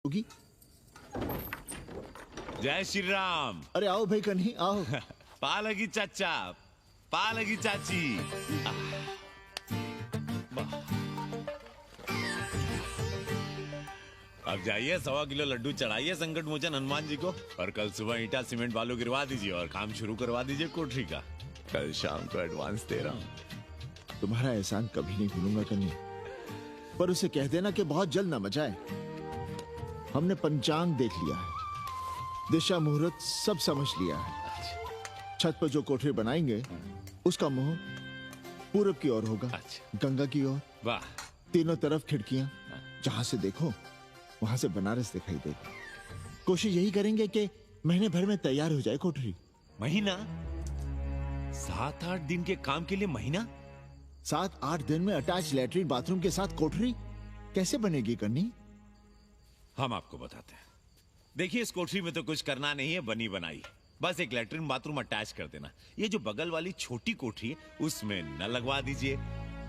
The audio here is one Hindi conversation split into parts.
होगी। जय श्री राम। अरे आओ भाई कन्ही आओ। पालगी चाचा, पालगी चाची। अब जाइए 1.25 किलो लड्डू चढ़ाइए संकट मोचन हनुमान जी को और कल सुबह ईटा सीमेंट बालू गिरवा दीजिए और काम शुरू करवा दीजिए कोठरी का। कल शाम को एडवांस दे रहा हूँ। तुम्हारा एहसान कभी नहीं भूलूंगा कन्ही, पर उसे कह देना कि बहुत जल्द न मचाए। हमने पंचांग देख लिया है, दिशा मुहूर्त सब समझ लिया है। छत पर जो कोठरी बनाएंगे उसका मुंह पूरब की ओर होगा। गंगा की ओर। वाह। तीनों तरफ खिड़कियां, जहां से देखो वहां से बनारस दिखाई देगा। कोशिश यही करेंगे कि महीने भर में तैयार हो जाए कोठरी। महीना? 7-8 दिन के काम के लिए महीना? 7-8 दिन में अटैच लैट्रिन बाथरूम के साथ कोठरी कैसे बनेगी कन्नी? हम आपको बताते हैं। देखिए इस कोठरी में तो कुछ करना नहीं है, बनी बनाई। बस एक लैट्रिन बाथरूम अटैच कर देना। ये जो बगल वाली छोटी कोठरी है उसमें नल लगवा दीजिए,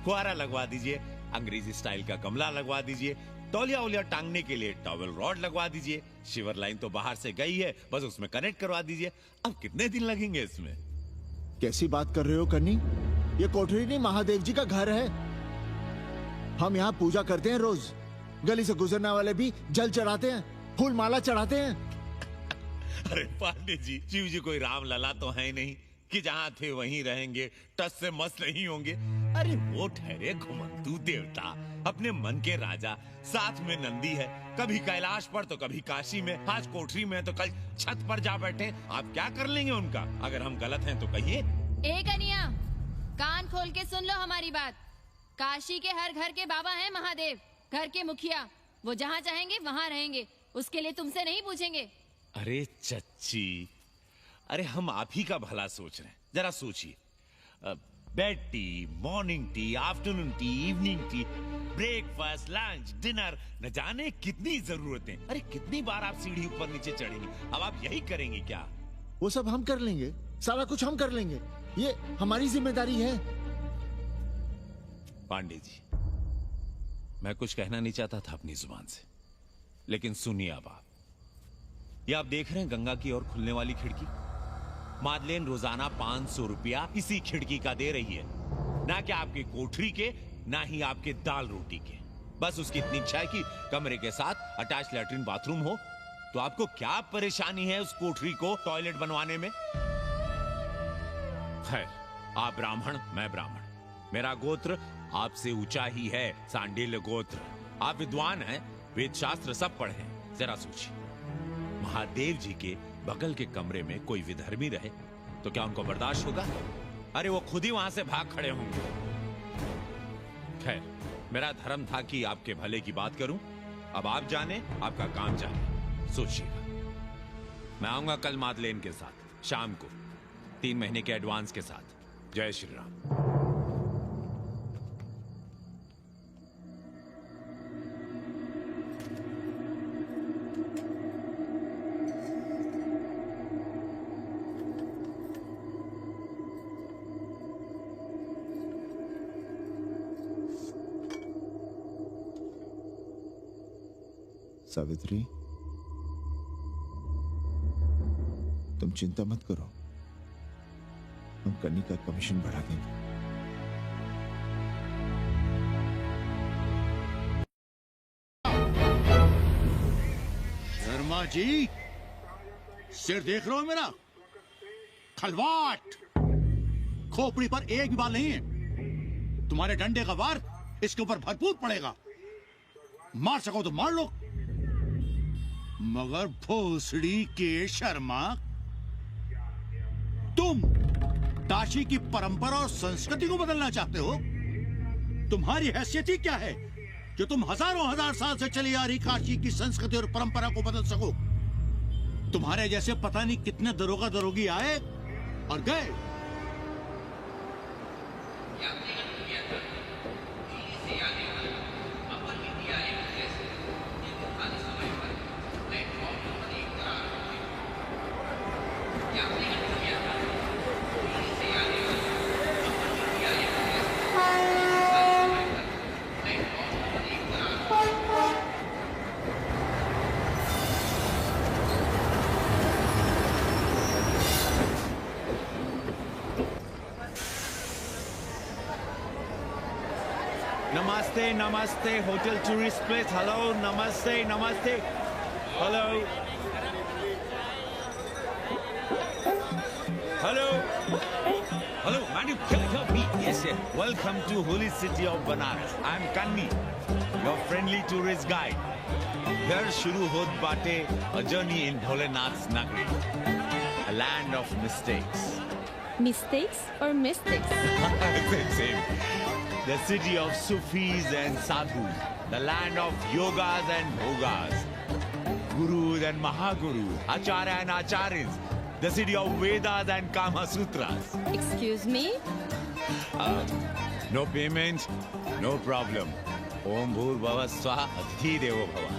फुहारा लगवा दीजिए, अंग्रेजी स्टाइल का गमला लगवा दीजिए, तौलिया उलिया टांगने के लिए टॉवल रॉड लगवा दीजिए। शिवर लाइन तो बाहर से गई है, बस उसमें कनेक्ट करवा दीजिए। अब कितने दिन लगेंगे इसमें? कैसी बात कर रहे हो कन्नी? ये कोठरी नहीं, महादेव जी का घर है। हम यहाँ पूजा करते हैं रोज। गली से गुजरने वाले भी जल चढ़ाते हैं, फूल माला चढ़ाते हैं। अरे पांडे जी, शिव जी कोई राम लला तो है नहीं कि जहां थे वहीं रहेंगे, टस से मस नहीं होंगे। अरे वो ठहरे घुमंतू देवता, अपने मन के राजा, साथ में नंदी है। कभी कैलाश पर तो कभी काशी में, आज कोठरी में तो कल छत पर जा बैठे। आप क्या कर लेंगे उनका? अगर हम गलत हैं तो कहिए। ए कन्या, कान खोल के सुन लो हमारी बात। काशी के हर घर के बाबा हैं महादेव, घर के मुखिया। वो जहाँ चाहेंगे वहाँ रहेंगे, उसके लिए तुमसे नहीं पूछेंगे। अरे चच्ची, अरे हम आप ही का भला सोच रहे हैं। जरा सोचिए, bed tea, morning tea, afternoon T, evening tea, breakfast, lunch, dinner, न जाने कितनी जरूरतें। अरे कितनी बार आप सीढ़ी ऊपर नीचे चढ़ेंगे। अब आप यही करेंगे क्या? वो सब हम कर लेंगे, सारा कुछ हम कर लेंगे। ये हमारी जिम्मेदारी है। पांडे जी, मैं कुछ कहना नहीं चाहता था अपनी जुबान से, लेकिन सुनिए अब आप। ये आप देख रहे हैं गंगा की ओर खुलने वाली खिड़की? मादलेन रोजाना 500 रुपया इसी खिड़की का दे रही है। ना कि आपकी कोठरी के, ना ही आपके दाल रोटी के। बस उसकी इतनी इच्छा है कि कमरे के साथ अटैच लैट्रिन बाथरूम हो। तो आपको क्या परेशानी है उस कोठरी को टॉयलेट बनवाने में? खैर, आप ब्राह्मण, मैं ब्राह्मण, मेरा गोत्र आपसे ऊंचा ही है, सांडिल्य गोत्र। आप विद्वान हैं, वेद शास्त्र सब पढ़े हैं। जरा सोचिए, महादेव जी के बगल के कमरे में कोई विधर्मी रहे तो क्या उनको बर्दाश्त होगा? अरे वो खुद ही वहां से भाग खड़े होंगे। खैर, मेरा धर्म था कि आपके भले की बात करूं। अब आप जाने, आपका काम जाने। सोचिएगा। मैं आऊंगा कल मादलेन के साथ शाम को, 3 महीने के एडवांस के साथ। जय श्री राम। सावित्री, तुम चिंता मत करो, हम कन्नी का कमीशन बढ़ा देंगे। शर्मा जी, सिर देख रहे हो मेरा? खलवाट, खोपड़ी पर एक भी बाल नहीं है। तुम्हारे डंडे का वार इसके ऊपर भरपूर पड़ेगा। मार सको तो मार लो, मगर भोसड़ी के शर्मा, तुम काशी की परंपरा और संस्कृति को बदलना चाहते हो? तुम्हारी हैसियत ही क्या है जो तुम हजार साल से चली आ रही काशी की संस्कृति और परंपरा को बदल सको? तुम्हारे जैसे पता नहीं कितने दरोगा दरोगी आए और गए। Namaste, namaste, hotel tourist place. Hello, namaste, namaste. Hello. Hello. Hello, man, you can't hear me. Yes, yes. Welcome to holy city of Banaras. I'm Kanni, your friendly tourist guide. Here shuru hot baate a journey in Bholenath's Nagari, a land of mistakes. Mistakes or mystics? Same. The city of Sufis and Sadhus, the land of yogas and bhogas, gurus and mahagurus, acharya and acharyas, the city of Vedas and Kama Sutras. Excuse me? No payment, no problem. Om Bhur Bhava Swaha Adhi Devo Bhava.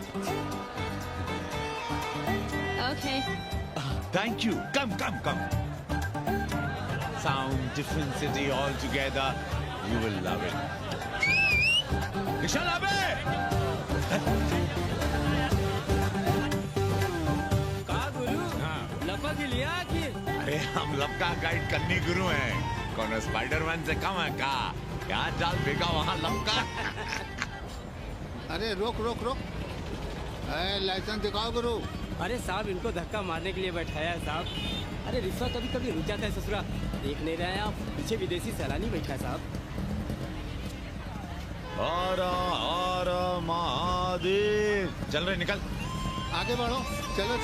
Okay. Thank you. Come. Sound, different city altogether. You will love it. Rishala be! का गुरु लपक लिया कि अरे हम लपका गाइड करने गुरु हैं। कौन स्पाइडरमैन से कम है का? यहाँ जाल फेंका वहाँ लपका। अरे रोक लाइसेंस दिखाओ गुरु। अरे साहब इनको धक्का मारने के लिए बैठाया है साहब। अरे रिश्वा कभी कभी रुक जाता है ससुरा। देख नहीं रहे हैं आप, पीछे विदेशी सैलानी बैठा है साहब। हर हर महादेव। चल रहे निकल। आगे बढ़ो, चलो।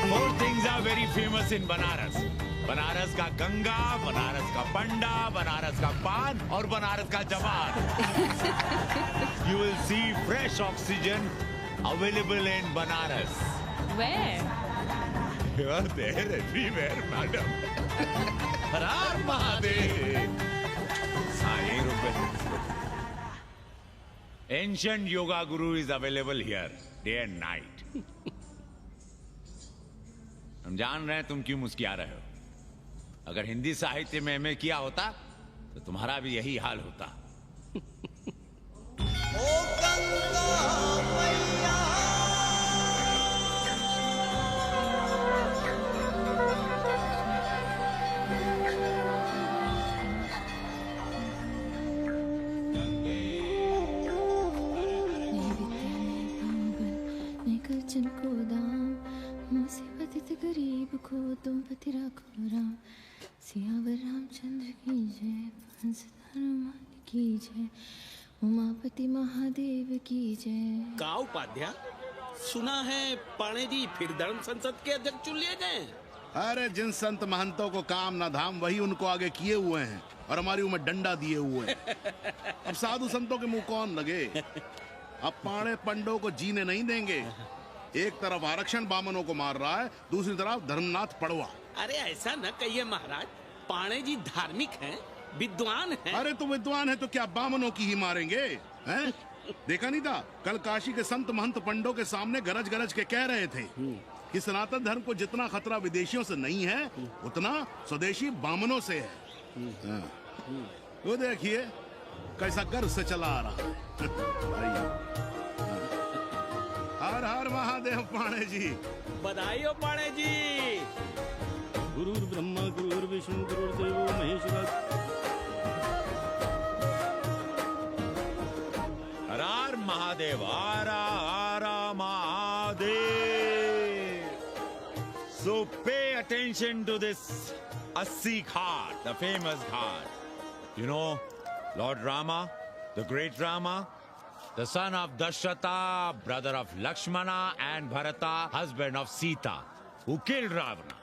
Four things are very famous in Banaras. Banaras का गंगा, बनारस का पंडा, बनारस का पान और बनारस का जवान. You will see fresh oxygen available in Banaras. Where? You are there everywhere, madam. हर हर महादेव. हाँ, यही रुक गए. Ancient yoga guru is available here, day and night. हम जान रहे हैं तुम क्यों मुस्कुरा रहे हो. अगर हिंदी साहित्य में एमए किया होता तो तुम्हारा भी यही हाल होता. गरीब को तुम पति राखो राम. सियावर रामचंद्र की जय. हंसधार की जय. उमापति महादेव की जय. का उपाध्याय सुना है पाणे जी फिर धर्म संसद के अध्यक्ष चुन लिए गए. अरे जिन संत महंतों को काम ना धाम वही उनको आगे किए हुए हैं और हमारी उम्र डंडा दिए हुए हैं. अब साधु संतों के मुंह कौन लगे. अब पाणे पंडों को जीने नहीं देंगे. एक तरफ आरक्षण बामनों को मार रहा है, दूसरी तरफ धर्मनाथ पड़वा. अरे ऐसा न कहिए महाराज, पाणे जी धार्मिक हैं, विद्वान हैं. अरे तो विद्वान है तो क्या बामनों की ही मारेंगे हैं? देखा नहीं था कल काशी के संत महंत पंडों के सामने गरज गरज के कह रहे थे कि सनातन धर्म को जितना खतरा विदेशियों से नहीं है उतना स्वदेशी बामनों से है. वो देखिए कैसा गर्व से चला आ रहा है. हर हर महादेव पाणे जी. बधाई हो पाणे जी. गुरुर् ब्रह्मा गुरुर्विष्णु गुरुर्देवो महेश्वर. हर हर महादेव. हर हर Mahadev. So pay attention to this Assi Ghat, the famous ghat. You know, Lord Rama, the great Rama, the son of Dashrata, brother of Lakshmana and Bharata, husband of Sita, who killed Ravana.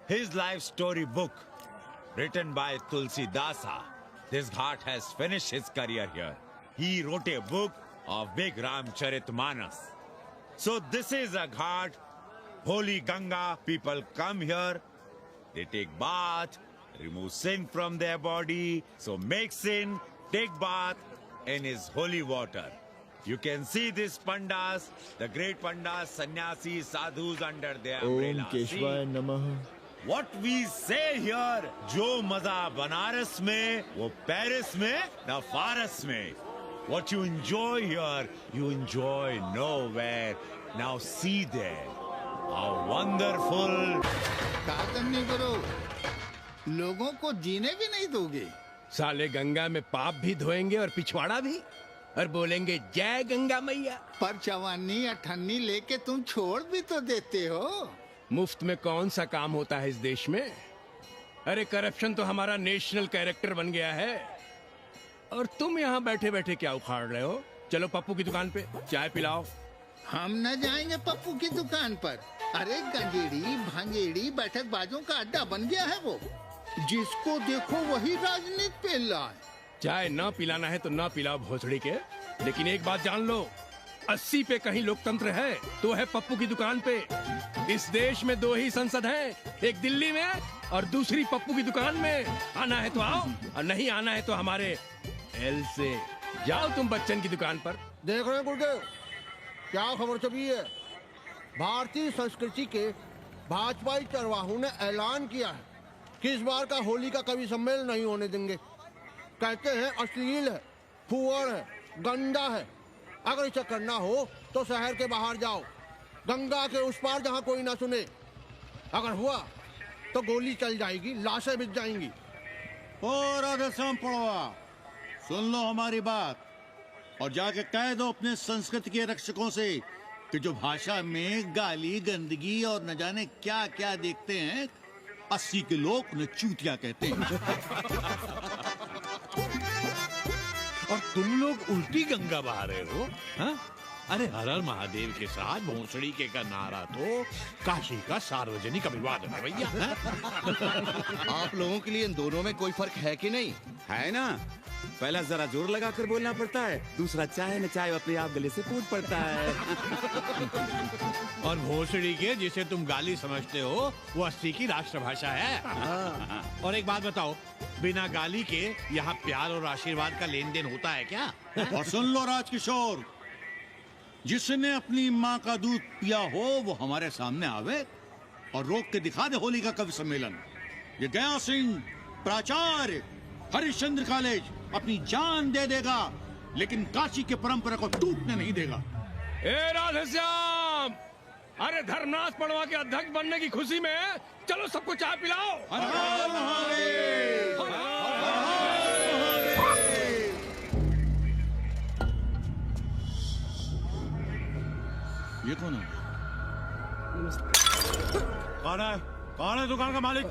His life story book, written by Tulsi Dasa. This ghat has finished his career here. He wrote a book of Big Ramcharitmanas. So this is a ghat, holy Ganga. People come here, they take bath, remove sin from their body. So make sin, take bath in his holy water. You can see these pandas, the great pandas, sannyasis, sadhus under their Om umbrella. केशवाय See? नमः. What we say here, जो मजा बनारस में, वो पेरिस में, न फारस में. What you enjoy here, you enjoy nowhere. Now see there. Wonderful. क्या करने करो, लोगों को जीने भी नहीं दोगे। साले गंगा में पाप भी धोएंगे और पिछवाड़ा भी, और बोलेंगे जय गंगा मैया। पर चवानी अठन्नी लेके तुम छोड़ भी तो देते हो। मुफ्त में कौन सा काम होता है इस देश में? अरे करप्शन तो हमारा नेशनल कैरेक्टर बन गया है। और तुम यहाँ बैठे बैठे क्या उखाड़ रहे हो? चलो पप्पू की दुकान पे चाय पिलाओ। हम न जाएंगे पप्पू की दुकान पर। अरे गंजेड़ी भांजेड़ी बैठक बाजों का अड्डा बन गया है वो। जिसको देखो वही राजनीति पे लाए। चाय न पिलाना है तो न पिलाओ भोसड़ी के, लेकिन एक बात जान लो, 80 पे कहीं लोकतंत्र है तो है पप्पू की दुकान पे। इस देश में 2 ही संसद हैं, एक दिल्ली में और दूसरी पप्पू की दुकान में। आना है तो आओ और नहीं आना है तो हमारे एल से जाओ तुम बच्चन की दुकान पर। देख रहे हैं गुरुदेव, क्या खबर छपी है? भारतीय संस्कृति के भाजपाई चरवाहों ने ऐलान किया है कि इस बार का होली का कवि सम्मेलन नहीं होने देंगे। कहते हैं अश्लील है, फुअड़ है, गंदा है। अगर इसे करना हो तो शहर के बाहर जाओ, गंगा के उस पार जहाँ कोई ना सुने। अगर हुआ तो गोली चल जाएगी, लाशें बिक जाएंगी। और राधेश्याम पड़वा, सुन लो हमारी बात और जाके कह दो अपने संस्कृति के रक्षकों से कि जो भाषा में गाली गंदगी और न जाने क्या क्या देखते हैं, 80 के लोग उन्हें चूतिया कहते हैं। और तुम लोग उल्टी गंगा बहा रहे हो, हाँ? अरे हर हर महादेव के साथ भोंसड़ी के का नारा तो काशी का सार्वजनिक अभिवादन है भैया। आप लोगों के लिए इन दोनों में कोई फर्क है कि नहीं? है ना, पहला जरा जोर लगा कर बोलना पड़ता है, दूसरा चाहे न चाहे अपने आप गले से फूट पड़ता है। और भोसड़ी के जिसे तुम गाली समझते हो वो 80 की राष्ट्रभाषा है। और एक बात बताओ, बिना गाली के यहाँ प्यार और आशीर्वाद का लेन देन होता है क्या? और सुन लो राजकिशोर, जिसने अपनी माँ का दूध पिया हो वो हमारे सामने आवे और रोक के दिखा दे होली का कवि सम्मेलन। ये गया सिंह प्राचार्य हरिश्चंद्र कॉलेज अपनी जान दे देगा, लेकिन काशी के परंपरा को टूटने नहीं देगा। ए राधेश्याम, अरे धर्मनाथ पड़वा के अध्यक्ष बनने की खुशी में चलो सबको चाय पिलाओ। हर हर महादेव, हर हर महादेव। ये कौन है? कौन है दुकान का मालिक?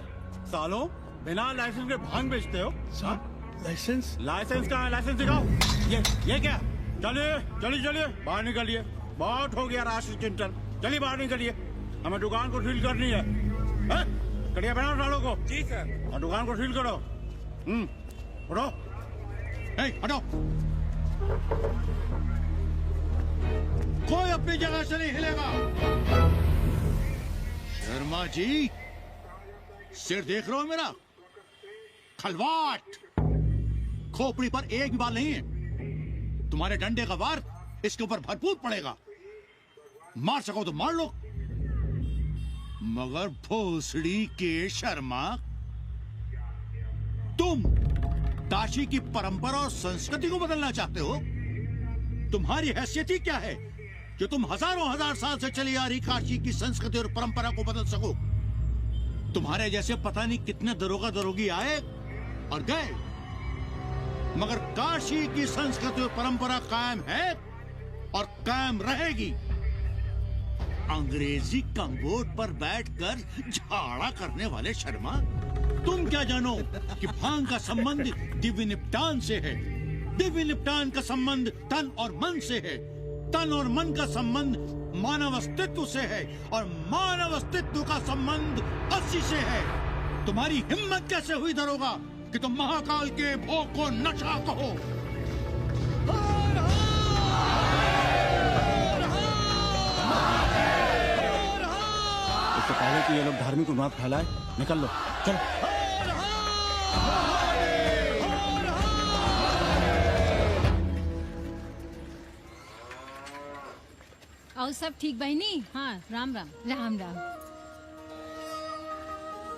सालों बिना लाइसेंस के भांग बेचते हो? लाइसेंस कहाँ है? लाइसेंस दिखाओ। ये क्या? चलिए बाहर निकलिए। बहुत हो गया राष्ट्र चिंतन, चलिए बाहर निकलिए। हमें दुकान को सील करनी है। कड़िया बनाओ सालों को। जी सर। और दुकान को सील करो। उठो। हटो। कोई अपनी जगह से नहीं हिलेगा। शर्मा जी, सिर देख रहे हो मेरा? खलवाट, खोपड़ी पर एक भी बाल नहीं है। तुम्हारे डंडे का वार इसके ऊपर भरपूर पड़ेगा। मार सको तो मार लो, मगर भोसड़ी के शर्मा, तुम काशी की परंपरा और संस्कृति को बदलना चाहते हो? तुम्हारी हैसियत ही क्या है जो तुम हजारों हजार साल से चली आ रही काशी की संस्कृति और परंपरा को बदल सको? तुम्हारे जैसे पता नहीं कितने दरोगा दरोगी आए और गए, मगर काशी की संस्कृति और परंपरा कायम है और कायम रहेगी। अंग्रेजी कम्बोर्ड पर बैठकर झाड़ा करने वाले शर्मा, तुम क्या जानो कि भांग का संबंध दिव्य निपटान से है। दिव्य निपटान का संबंध तन और मन से है। तन और मन का संबंध मानव अस्तित्व से है और मानव अस्तित्व का संबंध 80 से है। तुम्हारी हिम्मत कैसे हुई दरोगा कि तुम महाकाल के भोग को नशा कहो? इससे पहले कि ये लोग धार्मिक उन्माद फैलाए, निकल लो, चलो। और सब ठीक बहनी? हाँ, राम राम। राम राम।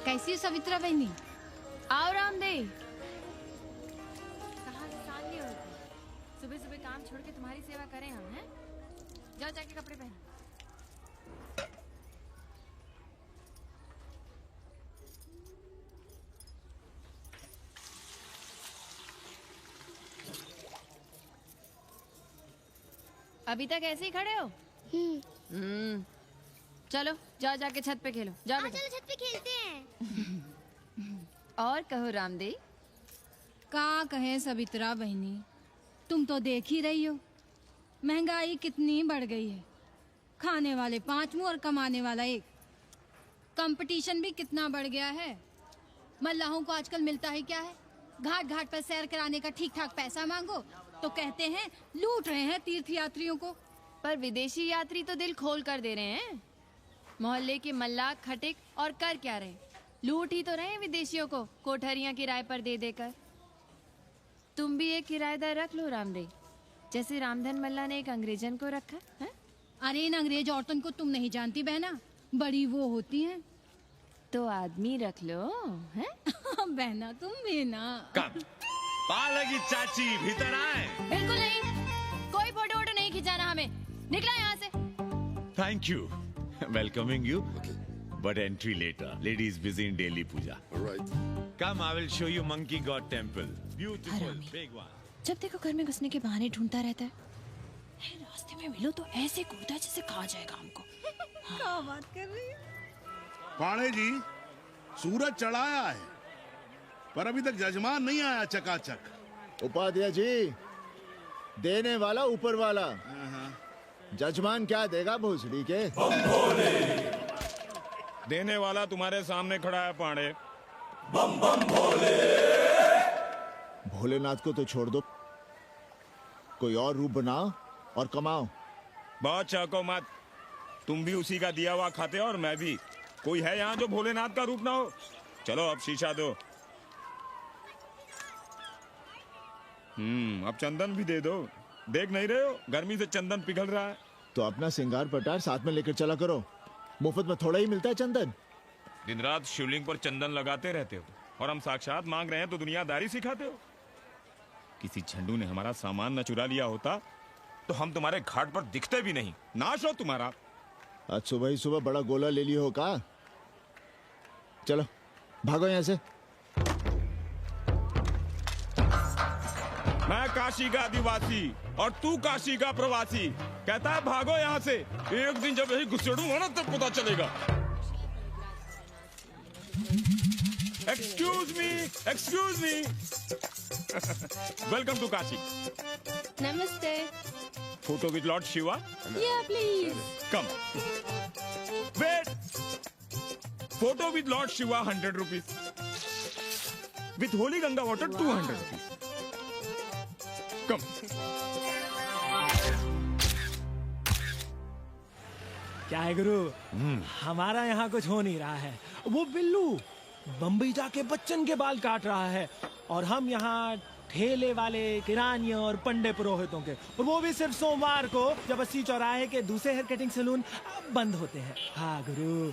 कैसी हो सवित्रा बहनी? आओ रामदेव। कहाँ से साल नहीं होते? सुबह सुबह काम छोड़ के तुम्हारी सेवा करें हम, हैं? जाओ जाके कपड़े पहनो। अभी तक ऐसे ही खड़े हो? चलो जाओ, जाके छत पे खेलो। जाओ बेटा। चलो छत पे खेलते हैं। और कहो रामदेव। का कहे सवित्रा बहनी, तुम तो देख ही रही हो महंगाई कितनी बढ़ गई है। खाने वाले 5 मुंह और कमाने वाला 1। कंपटीशन भी कितना बढ़ गया है। मल्लाहों को आजकल मिलता ही क्या है? घाट घाट पर सैर कराने का ठीक ठाक पैसा मांगो तो कहते हैं लूट रहे हैं तीर्थ यात्रियों को। पर विदेशी यात्री तो दिल खोल कर दे रहे हैं। मोहल्ले के मल्लाह खटिक और कर क्या रहे? लूट ही तो रहे हैं विदेशियों को कोठरियां किराए पर दे देकर। तुम भी एक किराएदार रख लो रामदेव, जैसे रामधन मल्ला ने एक अंग्रेजन को रखा है? अरे इन अंग्रेज औरतों को तुम नहीं जानती बहना, बड़ी वो होती हैं। तो आदमी रख लो है? बहना तुम भी ना। कब पालगी चाची भीतर आए? बिल्कुल नहीं, कोई फोटो वोटो नहीं खिंचाना हमें। निकला यहाँ से। Thank you, welcoming you, but entry letter. Lady is busy in daily puja. Come, I will show you monkey god temple. Beautiful big one. जब देखो घर में घुसने के बहाने ढूंढता रहता है। रास्ते में मिलो तो ऐसे कूदा जैसे कहा जाएगा हमको। क्या बात कर रही है? पाणे जी, सूरज चढ़ाया है पर अभी तक जजमान नहीं आया चकाचक। उपाध्याय जी, देने वाला ऊपर वाला, जजमान क्या देगा भोसड़ी के? देने वाला तुम्हारे सामने खड़ा है पांडे। बम बम भोले। भोलेनाथ को तो छोड़ दो, कोई और रूप बनाओ और कमाओ। बहुत चाको मत, तुम भी उसी का दिया हुआ खाते हो और मैं भी। कोई है यहाँ जो भोलेनाथ का रूप ना हो? चलो अब शीशा दो। अब चंदन भी दे दो। देख नहीं रहे हो गर्मी से चंदन पिघल रहा है? तो अपना सिंगार पटार साथ में लेकर चला करो, मुफ्त में थोड़ा ही मिलता है चंदन। दिन रात शिवलिंग पर चंदन लगाते रहते हो और हम साक्षात मांग रहे हैं तो दुनियादारी सिखाते हो। किसी झंडू ने हमारा सामान न चुरा लिया होता तो हम तुम्हारे घाट पर दिखते भी नहीं। नाश हो तुम्हारा। आज सुबह ही सुबह बड़ा गोला ले लियो हो का? चलो भागो यहाँ से। मैं काशी का आदिवासी और तू काशी का प्रवासी। कहता है भागो यहाँ से। एक दिन जब यही घुसेड़ूंगा ना तब पता चलेगा। Excuse me welcome to Kashi. नमस्ते। Photo with lord Shiva? Yeah, please. Come. Wait. Photo with lord Shiva 100 rupees. With holy Ganga water 200 rupees. Come. क्या है गुरु, हमारा यहाँ कुछ हो नहीं रहा है। वो बिल्लू बम्बई जाके बच्चन के बाल काट रहा है और हम यहाँ ठेले वाले, किरानियों और पंडे पुरोहितों के, और वो भी सिर्फ सोमवार को जब 80 चौराहे के दूसरे हेयर कटिंग सैलून बंद होते हैं। हाँ गुरु,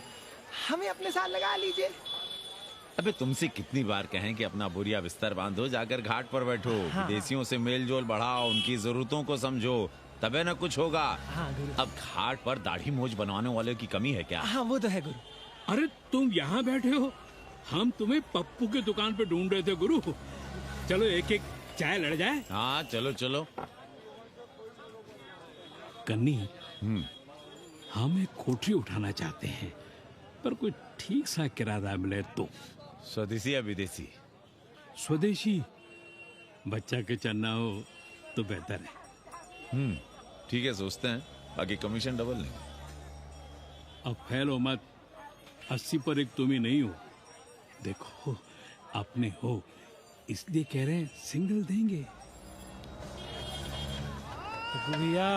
हमें अपने साथ लगा लीजिए। अबे तुमसे कितनी बार कहें कि अपना बोरिया बिस्तर बांधो, जाकर घाट पर बैठो। हाँ। विदेशियों से मेल जोल बढ़ाओ, उनकी जरूरतों को समझो, तबे न कुछ होगा। हाँ गुरु। अब घाट पर दाढ़ी मूछ बनवाने वाले की कमी है क्या? हाँ वो तो है गुरु। अरे तुम यहाँ बैठे हो, हम तुम्हें पप्पू की दुकान पे ढूंढ रहे थे गुरु। चलो एक एक चाय लड़ जाए। हाँ चलो चलो। कन्नी, हम एक कोठरी उठाना चाहते हैं पर कोई ठीक सा किराया मिले तो। स्वदेशी या विदेशी? स्वदेशी। बच्चा के चन्ना हो तो बेहतर है। ठीक है, सोचते हैं, बाकी कमीशन डबल नहीं। अब फैलो मत, 80 पर एक तुम ही नहीं हो। देखो अपने हो इसलिए कह रहे हैं, सिंगल देंगे। तो भैया,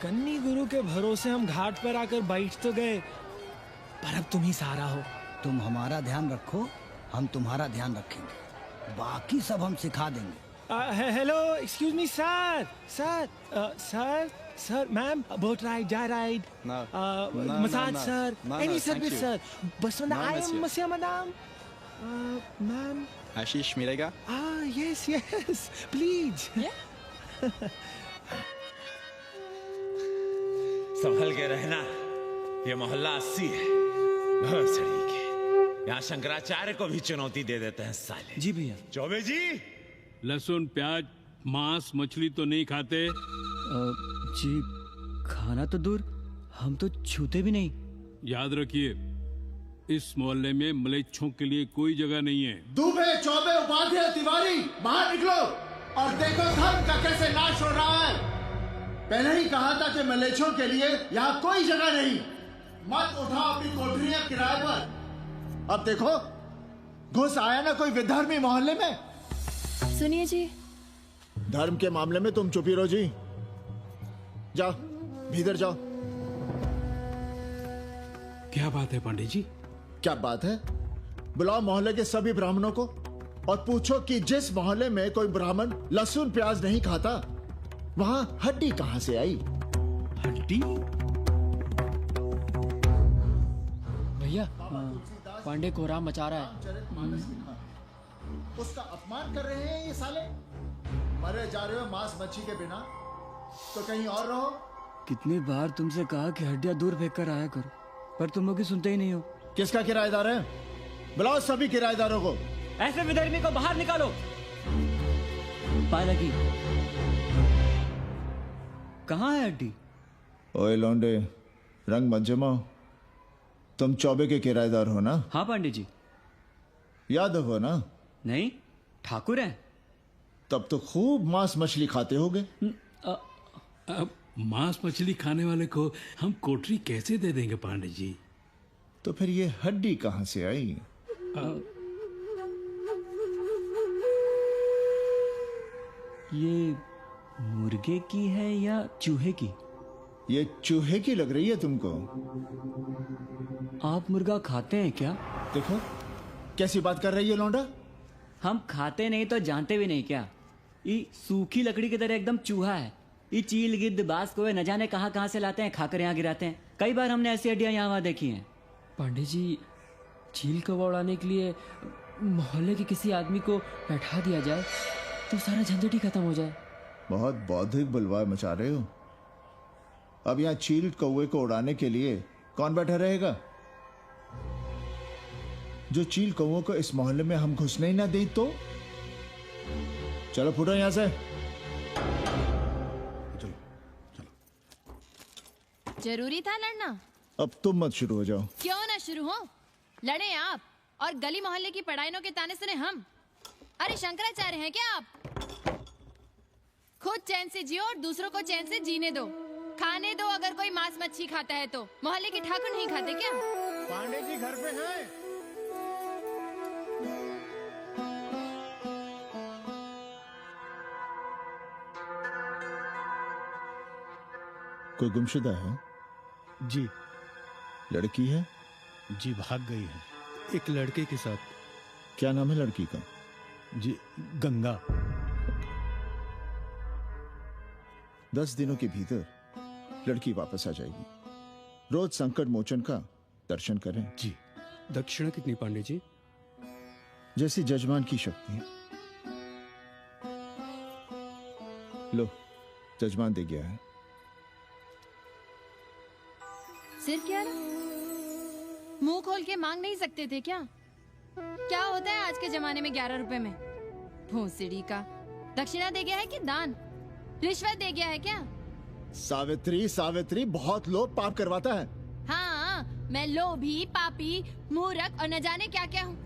कन्नी गुरु के भरोसे हम घाट पर आकर बैठ तो गए, पर अब तुम ही सहारा हो। तुम हमारा ध्यान रखो, हम तुम्हारा ध्यान रखेंगे, बाकी सब हम सिखा देंगे। Hello, excuse me sir. Sir, ma'am, boat ride, जा ride, massage sir, any service sir. बस आई एम मसिया मैडम। मैम, आशीष मिलेगा? Yes please. संभल के रहना, ये मोहल्ला 80 है। भोसड़ी के यहाँ शंकराचार्य को भी चुनौती दे देते हैं साले। जी भैया। चौबे जी, लहसुन, प्याज, मांस, मछली तो नहीं खाते? जी खाना तो दूर, हम तो छूते भी नहीं। याद रखिए, इस मोहल्ले में मलेच्छों के लिए कोई जगह नहीं है। दुबे, चौबे, उपाध्याय, तिवारी, बाहर निकलो और देखो धर्म का कैसे नाश हो रहा है। पहले ही कहा था कि मलेच्छों के लिए यहाँ कोई जगह नहीं। मत उठाओ अपनी कोठरियां किराए पर। अब देखो घुस आया ना कोई विधर्मी मोहल्ले में। सुनिए जी, धर्म के मामले में तुम चुप ही रहो जी। जाओ भीतर जाओ। क्या बात है पंडित जी? क्या बात है? बुलाओ मोहल्ले के सभी ब्राह्मणों को और पूछो कि जिस मोहल्ले में कोई ब्राह्मण लहसुन प्याज नहीं खाता, वहां हड्डी कहां से आई? हड्डी? भैया, पांडे कोहराम मचा रहा है। उसका अपमान कर रहे हैं ये साले। मरे जा रहे हो मांस मच्छी के बिना, तो कहीं और रहो। कितनी बार तुमसे कहा कि हड्डियां दूर फेंक कर आया करो, पर तुम लोग सुनते ही नहीं हो। किसका किराएदार है? बुलाओ सभी किराएदारों को। ऐसे विधर्मी को बाहर निकालो। पालकी, कहाँ है हड्डी? ओए लौंडे, रंग मत जमाओ। तुम चौबे के किराएदार हो ना? हाँ पंडित जी। यादव हो ना? नहीं, ठाकुर हैं। तब तो खूब मांस मछली खाते होगे। अब मांस मछली खाने वाले को हम कोठरी कैसे दे देंगे पांडे जी? तो फिर ये हड्डी कहां से आई? ये मुर्गे की है या चूहे की? ये चूहे की लग रही है तुमको। आप मुर्गा खाते हैं क्या? देखो कैसी बात कर रही है लौंडा। हम खाते नहीं तो जानते भी नहीं क्या? ये सूखी लकड़ी की तरह एकदम चूहा है। ये चील गिद्ध बास कोए न जाने कहाँ से लाते हैं, खाकर यहाँ गिराते हैं। कई बार हमने ऐसी हड्डियां यहाँ वहाँ देखी हैं। पांडे जी, चील कौवा उड़ाने के लिए मोहल्ले के किसी आदमी को बैठा दिया जाए तो सारा झंझट ही खत्म हो जाए। बहुत बौद्धिक बुलवाए मचा रहे हो। अब यहाँ चील कौवे को उड़ाने के लिए कौन बैठा रहेगा? जो चील कौवों को इस मोहल्ले में हम घुसने ही ना दें तो? चलो फुटो यहाँ से। जरूरी था लड़ना? अब तुम मत शुरू हो जाओ। क्यों ना शुरू हो? लड़े आप और गली मोहल्ले की पढ़ाइयों के ताने सुने हम। अरे शंकराचार्य हैं क्या आप? खुद चैन से जियो और दूसरों को चैन से जीने दो। खाने दो अगर कोई मांस मच्छी खाता है तो। मोहल्ले के ठाकुर नहीं खाते क्या? पांडे जी घर पे हैं? कोई गुमशुदा है? जी। लड़की है? जी भाग गई है एक लड़के के साथ। क्या नाम है लड़की का? जी गंगा। 10 दिनों के भीतर लड़की वापस आ जाएगी। रोज संकट मोचन का दर्शन करें। जी। दक्षिणा कितनी पांडे जी? जैसी जजमान की शक्ति। लो जजमान दे गया है। सिर क्या रहा? मुंह खोल के मांग नहीं सकते थे क्या? क्या होता है आज के जमाने में 11 रुपए में? भोसड़ी का। दक्षिणा दे गया है कि दान? रिश्वत दे गया है क्या? सावित्री, सावित्री बहुत लोभ पाप करवाता है। हाँ, मैं लोभी, पापी, मूर्ख और न जाने क्या क्या हूँ।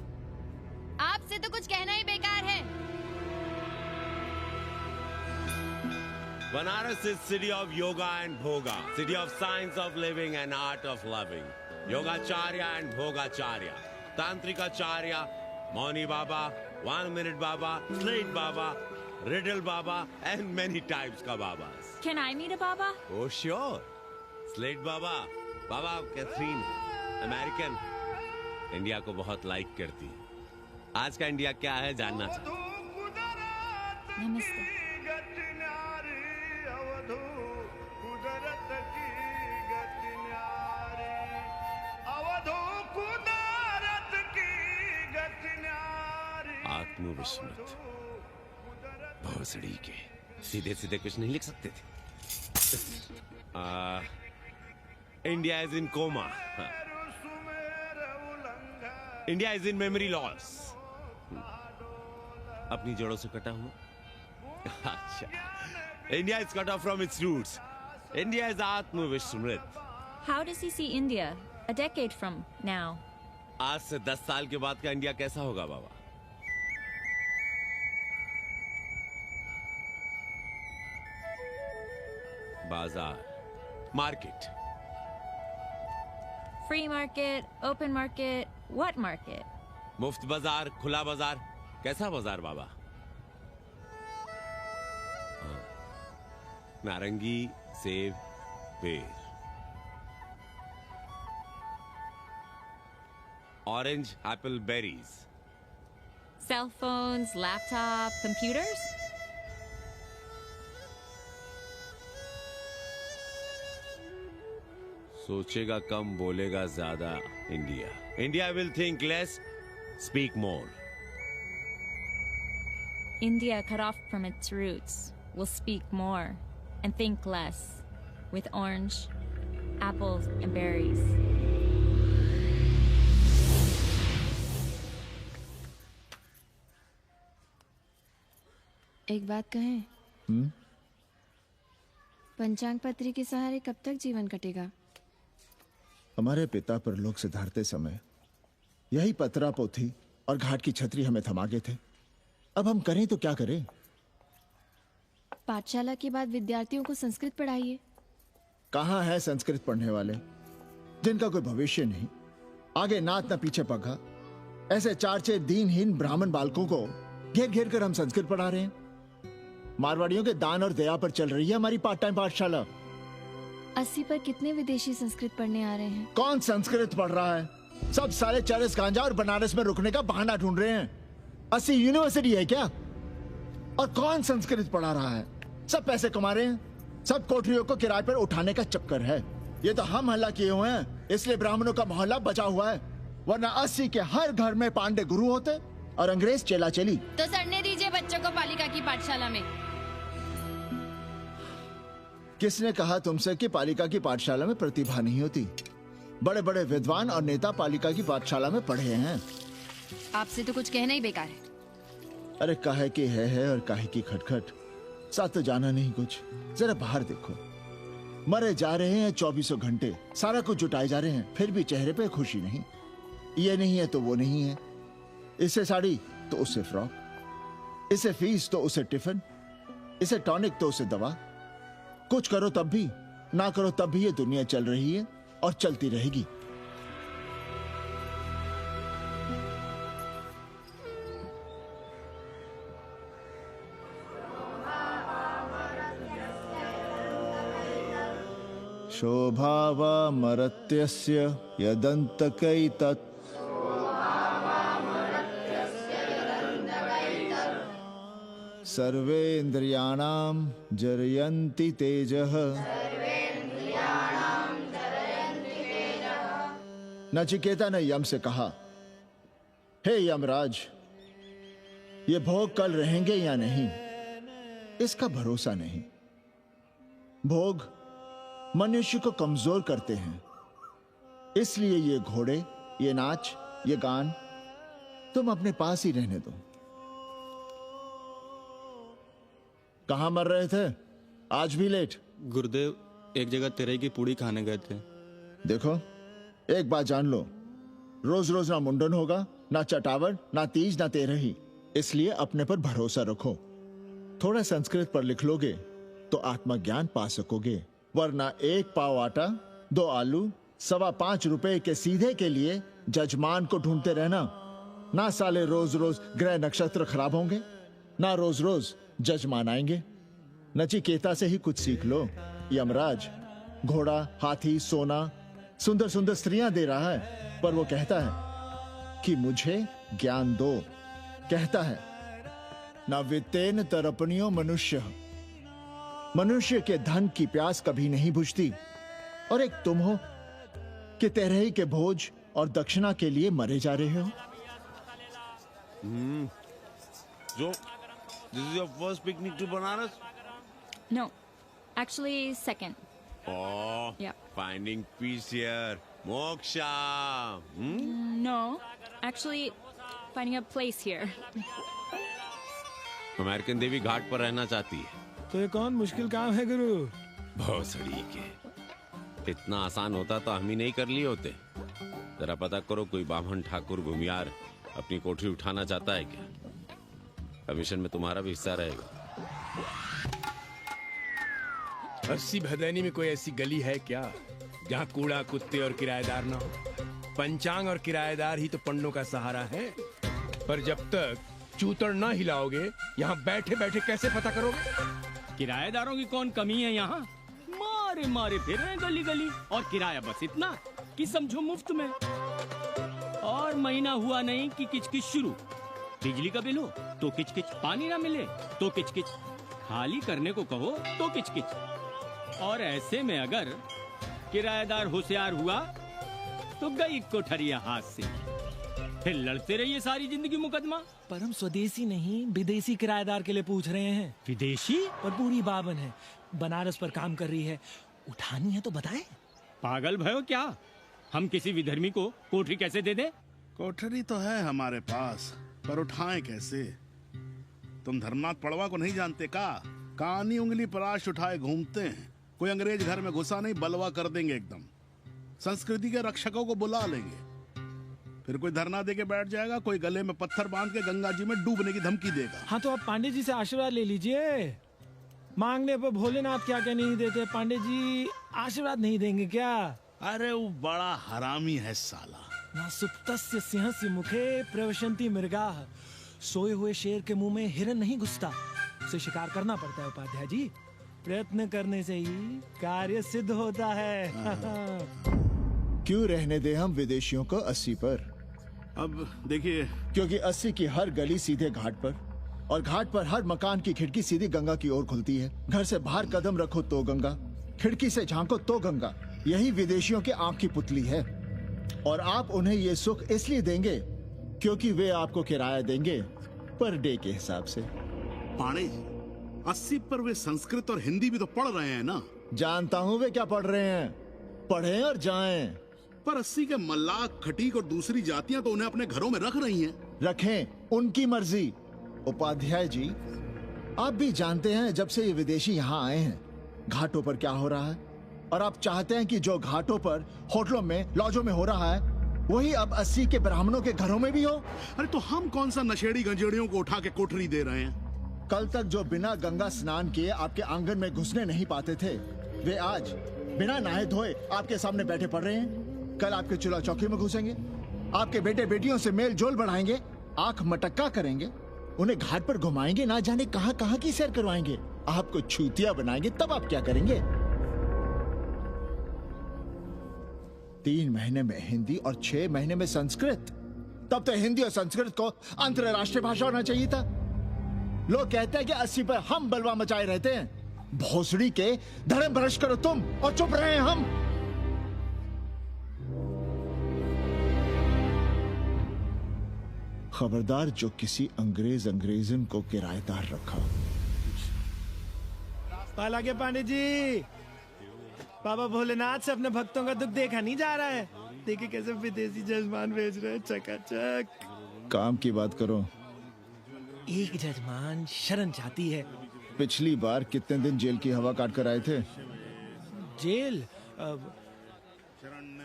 आपसे तो कुछ कहना ही बेकार है। Banaras is city of yoga and bhoga, city of science of living and art of loving. Yogacharya and Bhogacharya, Tantrikacharya, Mauni Baba, 1 Minute Baba, Slate Baba, Riddle Baba, and many types ka Babas. Can I meet a Baba? Oh sure, Slate Baba, Baba Catherine, American, India को बहुत लाइक करती है। आज का इंडिया क्या है जानना चाहता हूँ। नमस्ते। आत्मविस्मृत भोसड़ी के सीधे सीधे कुछ नहीं लिख सकते थे। India is in coma. India is in memory loss. अपनी जड़ों से कटा हुआ। अच्छा, India is cut off from its roots. India is Atma Vishmrit. How does he see India a decade from now? आज से 10 साल के बाद का इंडिया कैसा होगा बाबा? बाजार, market. Free market, open market, what market? मुफ्त बाजार, खुला बाजार, कैसा बाजार बाबा? नारंगी, सेब, बेर. Orange, apple, berries. Cell phones, laptop, computers? सोचेगा कम, बोलेगा ज्यादा. India. India will think less, speak more. India, cut off from its roots, will speak more and think less, with orange, apples, and berries. एक बात कहें? पंचांग पत्री के सहारे कब तक जीवन कटेगा? हमारे पिता परलोक से धारते समय यही पतरा पोथी और घाट की छतरी हमें थमा गए थे. अब हम करें तो क्या करें? पाठशाला के बाद विद्यार्थियों को संस्कृत पढ़ाइए. कहाँ है संस्कृत पढ़ने वाले जिनका कोई भविष्य नहीं, आगे नात न पीछे पगा. ऐसे 4-6 दीनहीन ब्राह्मण बालकों को घेर घेर कर हम संस्कृत पढ़ा रहे हैं. मारवाड़ियों के दान और दया पर चल रही है हमारी पार्ट टाइम पाठशाला. 80 पर कितने विदेशी संस्कृत पढ़ने आ रहे हैं? कौन संस्कृत पढ़ रहा है? सब सारे चरस गांजा और बनारस में रुकने का बहाना ढूंढ रहे हैं. 80 यूनिवर्सिटी है क्या? और कौन संस्कृत पढ़ा रहा है? सब पैसे कमा रहे हैं. सब कोठरियों को किराए पर उठाने का चक्कर है. ये तो हम हल्ला किए हुए हैं, इसलिए ब्राह्मणों का मोहल्ला बचा हुआ है. वरना 80 के हर घर में पांडे गुरु होते और अंग्रेज चेला चली. तो सड़ने दीजिए बच्चों को पालिका की पाठशाला में. किसने कहा तुमसे कि पालिका की पाठशाला में प्रतिभा नहीं होती? बड़े बड़े विद्वान और नेता पालिका की पाठशाला में पढ़े हैं. आपसे तो कुछ कहना ही बेकार है. अरे काहे की है और काहे की खटखट. साथ तो जाना नहीं कुछ. जरा बाहर देखो, मरे जा रहे हैं 24 घंटे. सारा कुछ जुटाए जा रहे हैं, फिर भी चेहरे पे खुशी नहीं. ये नहीं है तो वो नहीं है. इसे साड़ी तो उससे फ्रॉक, इसे फीस तो उसे टिफिन, इसे टॉनिक तो उसे दवा. कुछ करो तब भी, ना करो तब भी ये दुनिया चल रही है और चलती रहेगी. शोभावा मरत्यस्य यदन्तकैतत् सर्वेन्द्रियाणां जरयन्ति तेजः. नचिकेता ने यम से कहा, हे यमराज, ये भोग कल रहेंगे या नहीं इसका भरोसा नहीं. भोग मनुष्य को कमजोर करते हैं. इसलिए ये घोड़े, ये नाच, ये गान तुम अपने पास ही रहने दो. कहां मर रहे थे? आज भी लेट. गुरुदेव, एक जगह तेरई की पूड़ी खाने गए थे. देखो, एक बात जान लो, रोज रोज ना मुंडन होगा, ना चटावट, ना तीज, ना तेरही. इसलिए अपने पर भरोसा रखो. थोड़ा संस्कृत पर लिख लोगे तो आत्मज्ञान पा सकोगे. वरना 1 पाव आटा, 2 आलू, 5.25 रुपए के सीधे के लिए जजमान को ढूंढते रहना. ना साले रोज रोज ग्रह नक्षत्र खराब होंगे, ना रोज रोज जजमान आएंगे. नचिकेता से ही कुछ सीख लो. यमराज घोड़ा, हाथी, सोना, सुंदर सुंदर स्त्रियां दे रहा है, पर वो कहता है कि मुझे ज्ञान दो. कहता है ना वित्तेन तरपनियो मनुष्य. मनुष्य के धन की प्यास कभी नहीं बुझती. और एक तुम हो कि तेरही के भोज और दक्षिणा के लिए मरे जा रहे हो. So, this is your first picnic to Banaras? No, actually second. Oh, Yeah. finding peace here. Moksha. No, actually finding a place here. American देवी घाट पर रहना चाहती है. तो ये कौन मुश्किल काम है गुरु? भोसड़ी के, इतना आसान होता तो हम ही नहीं कर लिए होते। जरा पता करो कोई बामन ठाकुर भूमियार अपनी कोठरी उठाना चाहता है क्या? कमीशन में तुम्हारा भी हिस्सा रहेगा। 80 भदैनी में कोई ऐसी गली है क्या जहाँ कूड़ा, कुत्ते और किराएदार ना हो? पंचांग और किराएदार ही तो पंडों का सहारा है। पर जब तक चूतड़ ना हिलाओगे, यहाँ बैठे बैठे कैसे पता करोगे? किराएदारों की कौन कमी है यहाँ? मारे मारे फिर रहे गली गली, और किराया बस इतना कि समझो मुफ्त में। और महीना हुआ नहीं कि किचकिच शुरू। बिजली का बिल हो तो किचकिच, पानी ना मिले तो किचकिच, खाली करने को कहो तो किचकिच। और ऐसे में अगर किराएदार होशियार हुआ तो गई कोठरिया हाथ से, फिर लड़ते रहिए सारी जिंदगी मुकदमा। पर हम स्वदेशी नहीं, विदेशी किराएदार के लिए पूछ रहे हैं। विदेशी? और पूरी बावन है, बनारस पर काम कर रही है, उठानी है तो बताएं। पागल भयो क्या? हम किसी विधर्मी को कोठरी कैसे दे दे? कोठरी तो है हमारे पास, पर उठाएं कैसे? तुम धर्मनाथ पड़वा को नहीं जानते का? कानी उंगली पराश उठाए घूमते हैं। कोई अंग्रेज घर में घुसा नहीं, बलवा कर देंगे एकदम। संस्कृति के रक्षकों को बुला लेंगे, फिर कोई धरना दे के बैठ जाएगा, कोई गले में पत्थर बांध के गंगा जी में डूबने की धमकी देगा। हाँ तो आप पांडे जी से आशीर्वाद ले लीजिए। मांगने पर भोलेनाथ क्या क्या नहीं देते। पांडे जी आशीर्वाद नहीं देंगे क्या? अरे वो बड़ा हरामी है साला। ना सुप्तस्य सिंहस्य मुखे प्रवशन्ति मृगाः। सोए हुए शेर के मुंह में हिरन नहीं घुसता, उसे शिकार करना पड़ता है उपाध्याय जी। प्रयत्न करने से ही कार्य सिद्ध होता है। क्यों रहने दे हम विदेशियों को 80 पर? अब देखिए, क्योंकि 80 की हर गली सीधे घाट पर, और घाट पर हर मकान की खिड़की सीधी गंगा की ओर खुलती है। घर से बाहर कदम रखो तो गंगा, खिड़की से झांको तो गंगा। यही विदेशियों के आंख की पुतली है। और आप उन्हें ये सुख इसलिए देंगे क्योंकि वे आपको किराया देंगे पर डे के हिसाब से। पाणे जी, 80 पर वे संस्कृत और हिंदी भी तो पढ़ रहे हैं ना? जानता हूँ वे क्या पढ़ रहे हैं, पढ़ें और जाएं। पर 80 के मल्लाक, खटीक और दूसरी जातियां तो उन्हें अपने घरों में रख रही हैं। रखें, उनकी मर्जी। उपाध्याय जी, आप भी जानते हैं जब से ये विदेशी यहाँ आए हैं घाटों पर क्या हो रहा है, और आप चाहते हैं कि जो घाटों पर, होटलों में, लॉजों में हो रहा है वही अब 80 के ब्राह्मणों के घरों में भी हो। अरे तो हम कौन सा नशेड़ी गंजेड़ियों को उठा के कोठरी दे रहे हैं? कल तक जो बिना गंगा स्नान किए आपके आंगन में घुसने नहीं पाते थे, वे आज बिना नहाए धोए आपके सामने बैठे पड़ रहे हैं। कल आपके चूल्हा चौकी में घुसेंगे, आपके बेटे बेटियों से मेल जोल बढ़ाएंगे, आंख मटक्का करेंगे, उन्हें घाट पर घुमाएंगे, ना जाने कहां कहां की सैर करवाएंगे, आपको छूतिया बनाएंगे। तब आप क्या करेंगे? 3 महीने में हिंदी और 6 महीने में संस्कृत। तब तो हिंदी और संस्कृत को अंतरराष्ट्रीय भाषा होना चाहिए था। लोग कहते हैं कि 80 पर हम बलवा मचाए रहते हैं। भोसड़ी के, धर्म भ्रष्ट करो तुम और चुप रहे हम। खबरदार जो किसी अंग्रेजन को किराएदार रखा। पाला के पांडे जी, बाबा भोलेनाथ से अपने भक्तों का दुख देखा नहीं जा रहा है। देखिए कैसे विदेशी जजमान भेज रहे हैं, चकाचक। काम की बात करो। एक जजमान शरण चाहती है। पिछली बार कितने दिन जेल की हवा काट कर आए थे? जेल?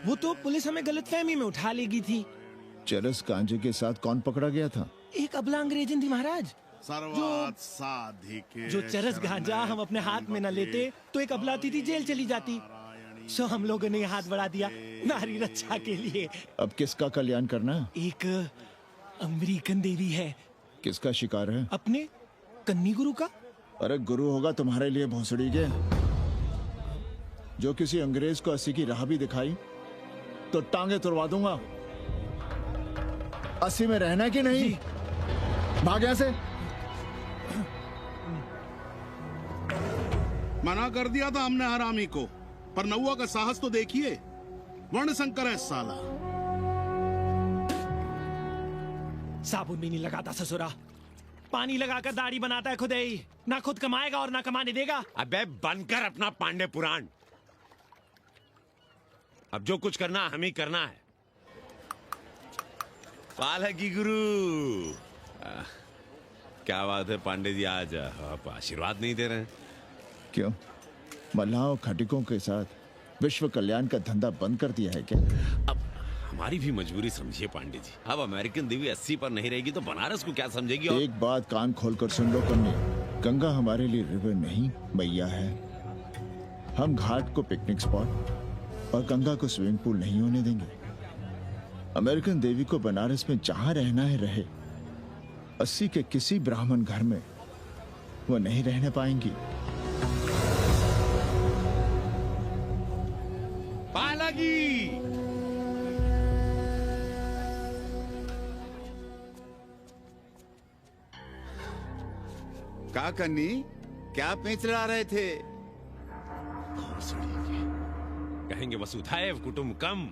वो तो पुलिस हमें गलतफहमी में उठा लेगी थी। चरस गांजे के साथ कौन पकड़ा गया था? एक अबला अंग्रेजन थी महाराज। जो चरस गांजा हम अपने हाथ में न लेते तो एक अबलाती थी जेल चली जाती। सो हम लोगों ने हाथ बढ़ा दिया नारी रक्षा के लिए। अब किसका कल्याण करना है? एक अमेरिकन देवी है। किसका शिकार है? अपने कन्नी गुरु का। अरे गुरु होगा तुम्हारे लिए भोसड़ी के। जो किसी अंग्रेज को 80 की राह भी दिखाई तो टांगे तुड़वा दूंगा। 80 में रहना है कि नहीं? भाग यहां से। मना कर दिया था हमने हरामी को, पर नौआ का साहस तो देखिए। वर्ण संकर है साला। साबुन भी नहीं लगाता ससुरा, पानी लगाकर दाढ़ी बनाता है खुद ही। ना खुद कमाएगा और ना कमाने देगा। अबे बनकर अपना पांडे पुराण। अब जो कुछ करना हम ही करना है। पाल है की गुरु। क्या बात है पांडे जी, आज आप आशीर्वाद नहीं दे रहे हैं? क्यों, मल्लाहों खटिकों के साथ विश्व कल्याण का धंधा बंद कर दिया है क्या? अब हमारी भी मजबूरी समझिए पांडे जी। अब अमेरिकन देवी 80 पर नहीं रहेगी तो बनारस को क्या समझेगी? और एक बात कान खोलकर सुन लो कन्नी, गंगा हमारे लिए रिवर नहीं मैया है। हम घाट को पिकनिक स्पॉट और गंगा को स्विमिंग पूल नहीं होने देंगे। अमेरिकन देवी को बनारस में जहां रहना है रहे, 80 के किसी ब्राह्मण घर में वो नहीं रहने पाएंगी। पालागी का कन्नी, क्या पेंच ला रहे थे? कहेंगे वसुधैव कुटुंबकम,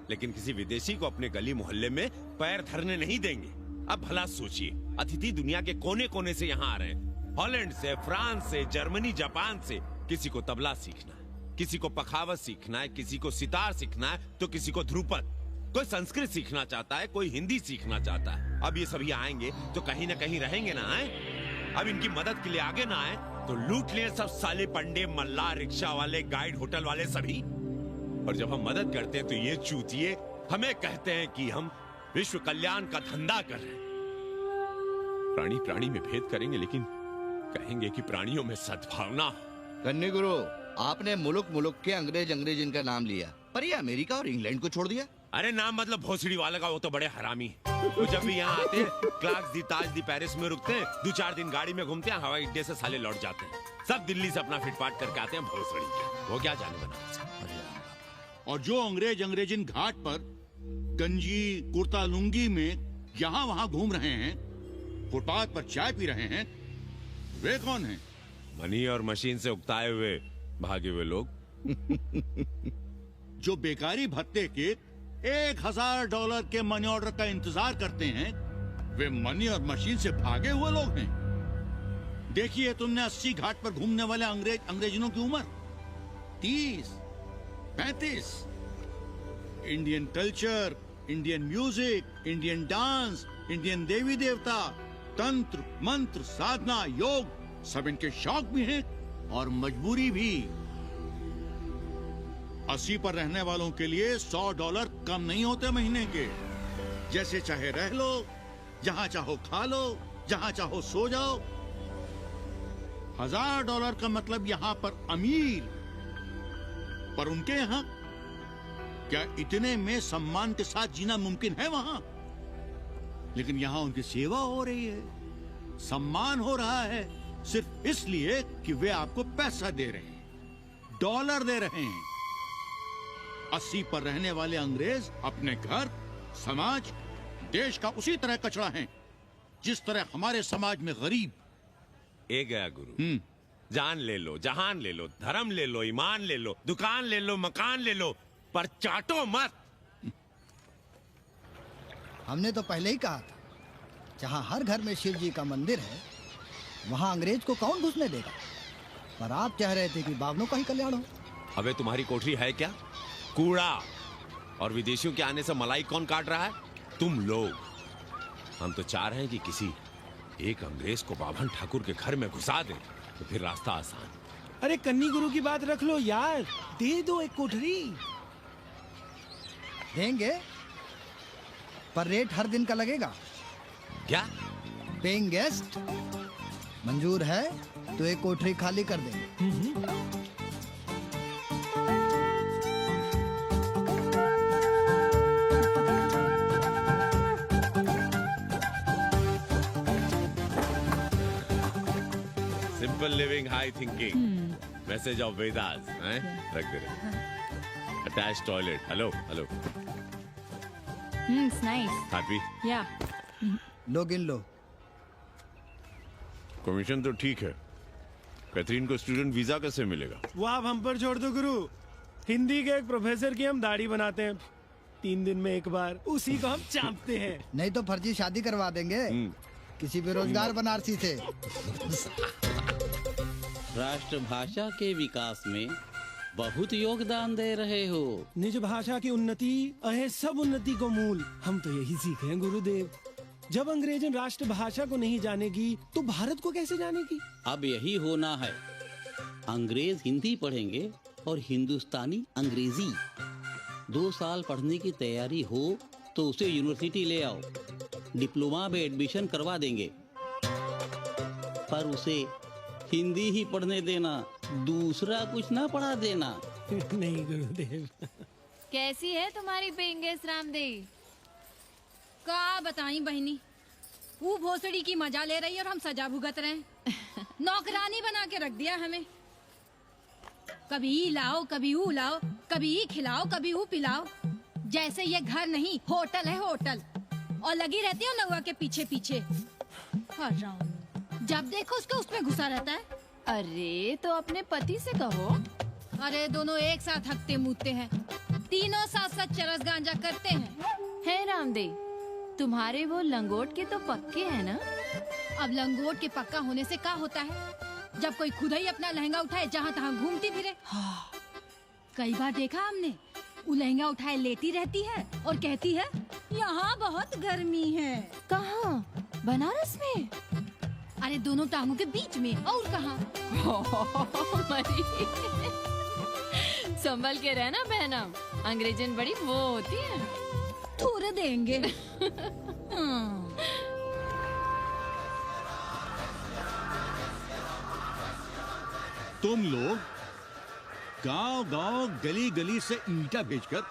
लेकिन किसी विदेशी को अपने गली मोहल्ले में पैर धरने नहीं देंगे। अब भला सोचिए, अतिथि दुनिया के कोने कोने से यहाँ आ रहे हैं, हॉलैंड से, फ्रांस से, जर्मनी, जापान से। किसी को तबला सीखना है, किसी को पखावत सीखना है, किसी को सितार सीखना है, तो किसी को ध्रुपद। कोई संस्कृत सीखना चाहता है, कोई हिंदी सीखना चाहता है। अब ये सभी आएंगे तो कहीं ना कहीं रहेंगे ना। आए अब इनकी मदद के लिए आगे ना आए तो लूट लिए सब साले पंडे, मल्ला, रिक्शा वाले, गाइड, होटल वाले सभी। और जब हम मदद करते हैं तो ये चूतिए हमें कहते हैं कि हम विश्व कल्याण का धंधा कर रहे हैं। प्राणी प्राणी में भेद करेंगे, लेकिन कहेंगे कि प्राणियों में सद्भावना हो। कन्नी गुरु, आपने मुल्क मुल्क के अंग्रेज इनका नाम लिया, पर ये अमेरिका और इंग्लैंड को छोड़ दिया। अरे नाम मतलब भोसड़ी वाले का, वो तो बड़े हरामी है। वो जब भी यहाँ आते हैं, क्लार्क्स दी, ताज दी, पेरिस में रुकते हैं, 2-4 दिन गाड़ी में घूमते हैं, हवाई अड्डे से साले लौट जाते हैं। सब दिल्ली से अपना फिटपाट करके आते हैं भोसड़ी के। वो क्या जाने बनारस। और जो अंग्रेजिन घाट पर गंजी कुर्ता लुंगी में यहाँ वहाँ घूम रहे हैं, फुटपाथ पर चाय पी रहे हैं, वे कौन हैं? मनी और मशीन से उकताए हुए भागे हुए लोग। जो बेकारी भत्ते के $1000 के मनी ऑर्डर का इंतजार करते हैं, वे मनी और मशीन से भागे हुए लोग हैं। देखिए, तुमने 80 घाट पर घूमने वाले अंग्रेजों की उम्र 30, 35। Indian culture, Indian music, Indian dance, Indian देवी देवता, तंत्र, मंत्र, साधना, योग, सब इनके शौक भी हैं और मजबूरी भी। 80 पर रहने वालों के लिए $100 कम नहीं होते महीने के। जैसे चाहे रह लो, जहां चाहो खा लो, जहां चाहो सो जाओ। $1000 का मतलब यहां पर अमीर, पर उनके यहां क्या इतने में सम्मान के साथ जीना मुमकिन है वहां? लेकिन यहां उनकी सेवा हो रही है, सम्मान हो रहा है, सिर्फ इसलिए कि वे आपको पैसा दे रहे हैं, डॉलर दे रहे हैं। 80 पर रहने वाले अंग्रेज अपने घर, समाज, देश का उसी तरह कचरा हैं, जिस तरह हमारे समाज में गरीब। ए गया गुरु, जान ले लो, जहान ले लो, धर्म ले लो, ईमान ले लो, दुकान ले लो, मकान ले लो, पर चाटो मत। हमने तो पहले ही कहा था, जहां हर घर में शिव जी का मंदिर है, वहां अंग्रेज को कौन घुसने देगा। पर आप चाह रहे थे कि बावनों का ही कल्याण हो। अबे तुम्हारी कोठरी है क्या? कूड़ा। और विदेशियों के आने से मलाई कौन काट रहा है? तुम लोग। हम तो चाह रहे हैं कि किसी एक अंग्रेज को बाभन ठाकुर के घर में घुसा दे, तो फिर रास्ता आसान। अरे कन्नी गुरु की बात रख लो यार, दे दो एक कोठरी। देंगे, पर रेट हर दिन का लगेगा। क्या? पेइंग गेस्ट मंजूर है तो एक कोठरी खाली कर देंगे। Simple living, high thinking, message of Vedas. रख दे रहे। Attach toilet. Hello hello. It's nice. Happy? Yeah. लो गिन लो। कमीशन तो ठीक है, कैथरीन को स्टूडेंट वीजा कैसे मिलेगा? वो आप हम पर छोड़ दो गुरु। हिंदी के एक प्रोफेसर की हम दाढ़ी बनाते हैं 3 दिन में एक बार, उसी को हम चापते हैं। नहीं तो फर्जी शादी करवा देंगे किसी बेरोजगार बनारसी से। राष्ट्रभाषा के विकास में बहुत योगदान दे रहे हो। निज भाषा की उन्नति अहे सब उन्नति को मूल। हम तो यही सीखे हैं गुरुदेव। जब अंग्रेजन राष्ट्रभाषा को नहीं जानेगी तो भारत को कैसे जानेगी? अब यही होना है। अंग्रेज हिंदी पढ़ेंगे और हिंदुस्तानी अंग्रेजी। 2 साल पढ़ने की तैयारी हो तो उसे यूनिवर्सिटी ले आओ, डिप्लोमा में एडमिशन करवा देंगे, पर उसे हिंदी ही पढ़ने देना, दूसरा कुछ ना पढ़ा देना। नहीं गुरुदेव। कैसी है तुम्हारी पेंगेस रामदेव? का बताई बहनी, वो भोसड़ी की मजा ले रही और हम सजा भुगत रहे हैं। नौकरानी बना के रख दिया हमें। कभी ई लाओ, कभी ऊ लाओ, कभी ई खिलाओ, कभी ऊ पिलाओ। जैसे ये घर नहीं होटल है होटल, और लगी रहती है नौवा के पीछे पीछे। जब देखो उसका उसमें घुसा रहता है। अरे तो अपने पति से कहो। अरे दोनों एक साथ हकते मुतते हैं, तीनों साथ साथ चरस गांजा करते हैं। है रामदेव, तुम्हारे वो लंगोट के तो पक्के हैं ना? अब लंगोट के पक्का होने से क्या होता है, जब कोई खुद ही अपना लहंगा उठाए जहाँ तहाँ घूमती फिरे। कई बार देखा हमने, वो लहंगा उठाए लेटी रहती है और कहती है यहाँ बहुत गर्मी है। कहाँ? बनारस में? अरे दोनों टांगों के बीच में, और कहाँ? संभल के रहना बहनम, अंग्रेजन बड़ी वो होती है। थोड़े देंगे। तुम लोग गांव-गांव, गली-गली से ईंटा भेजकर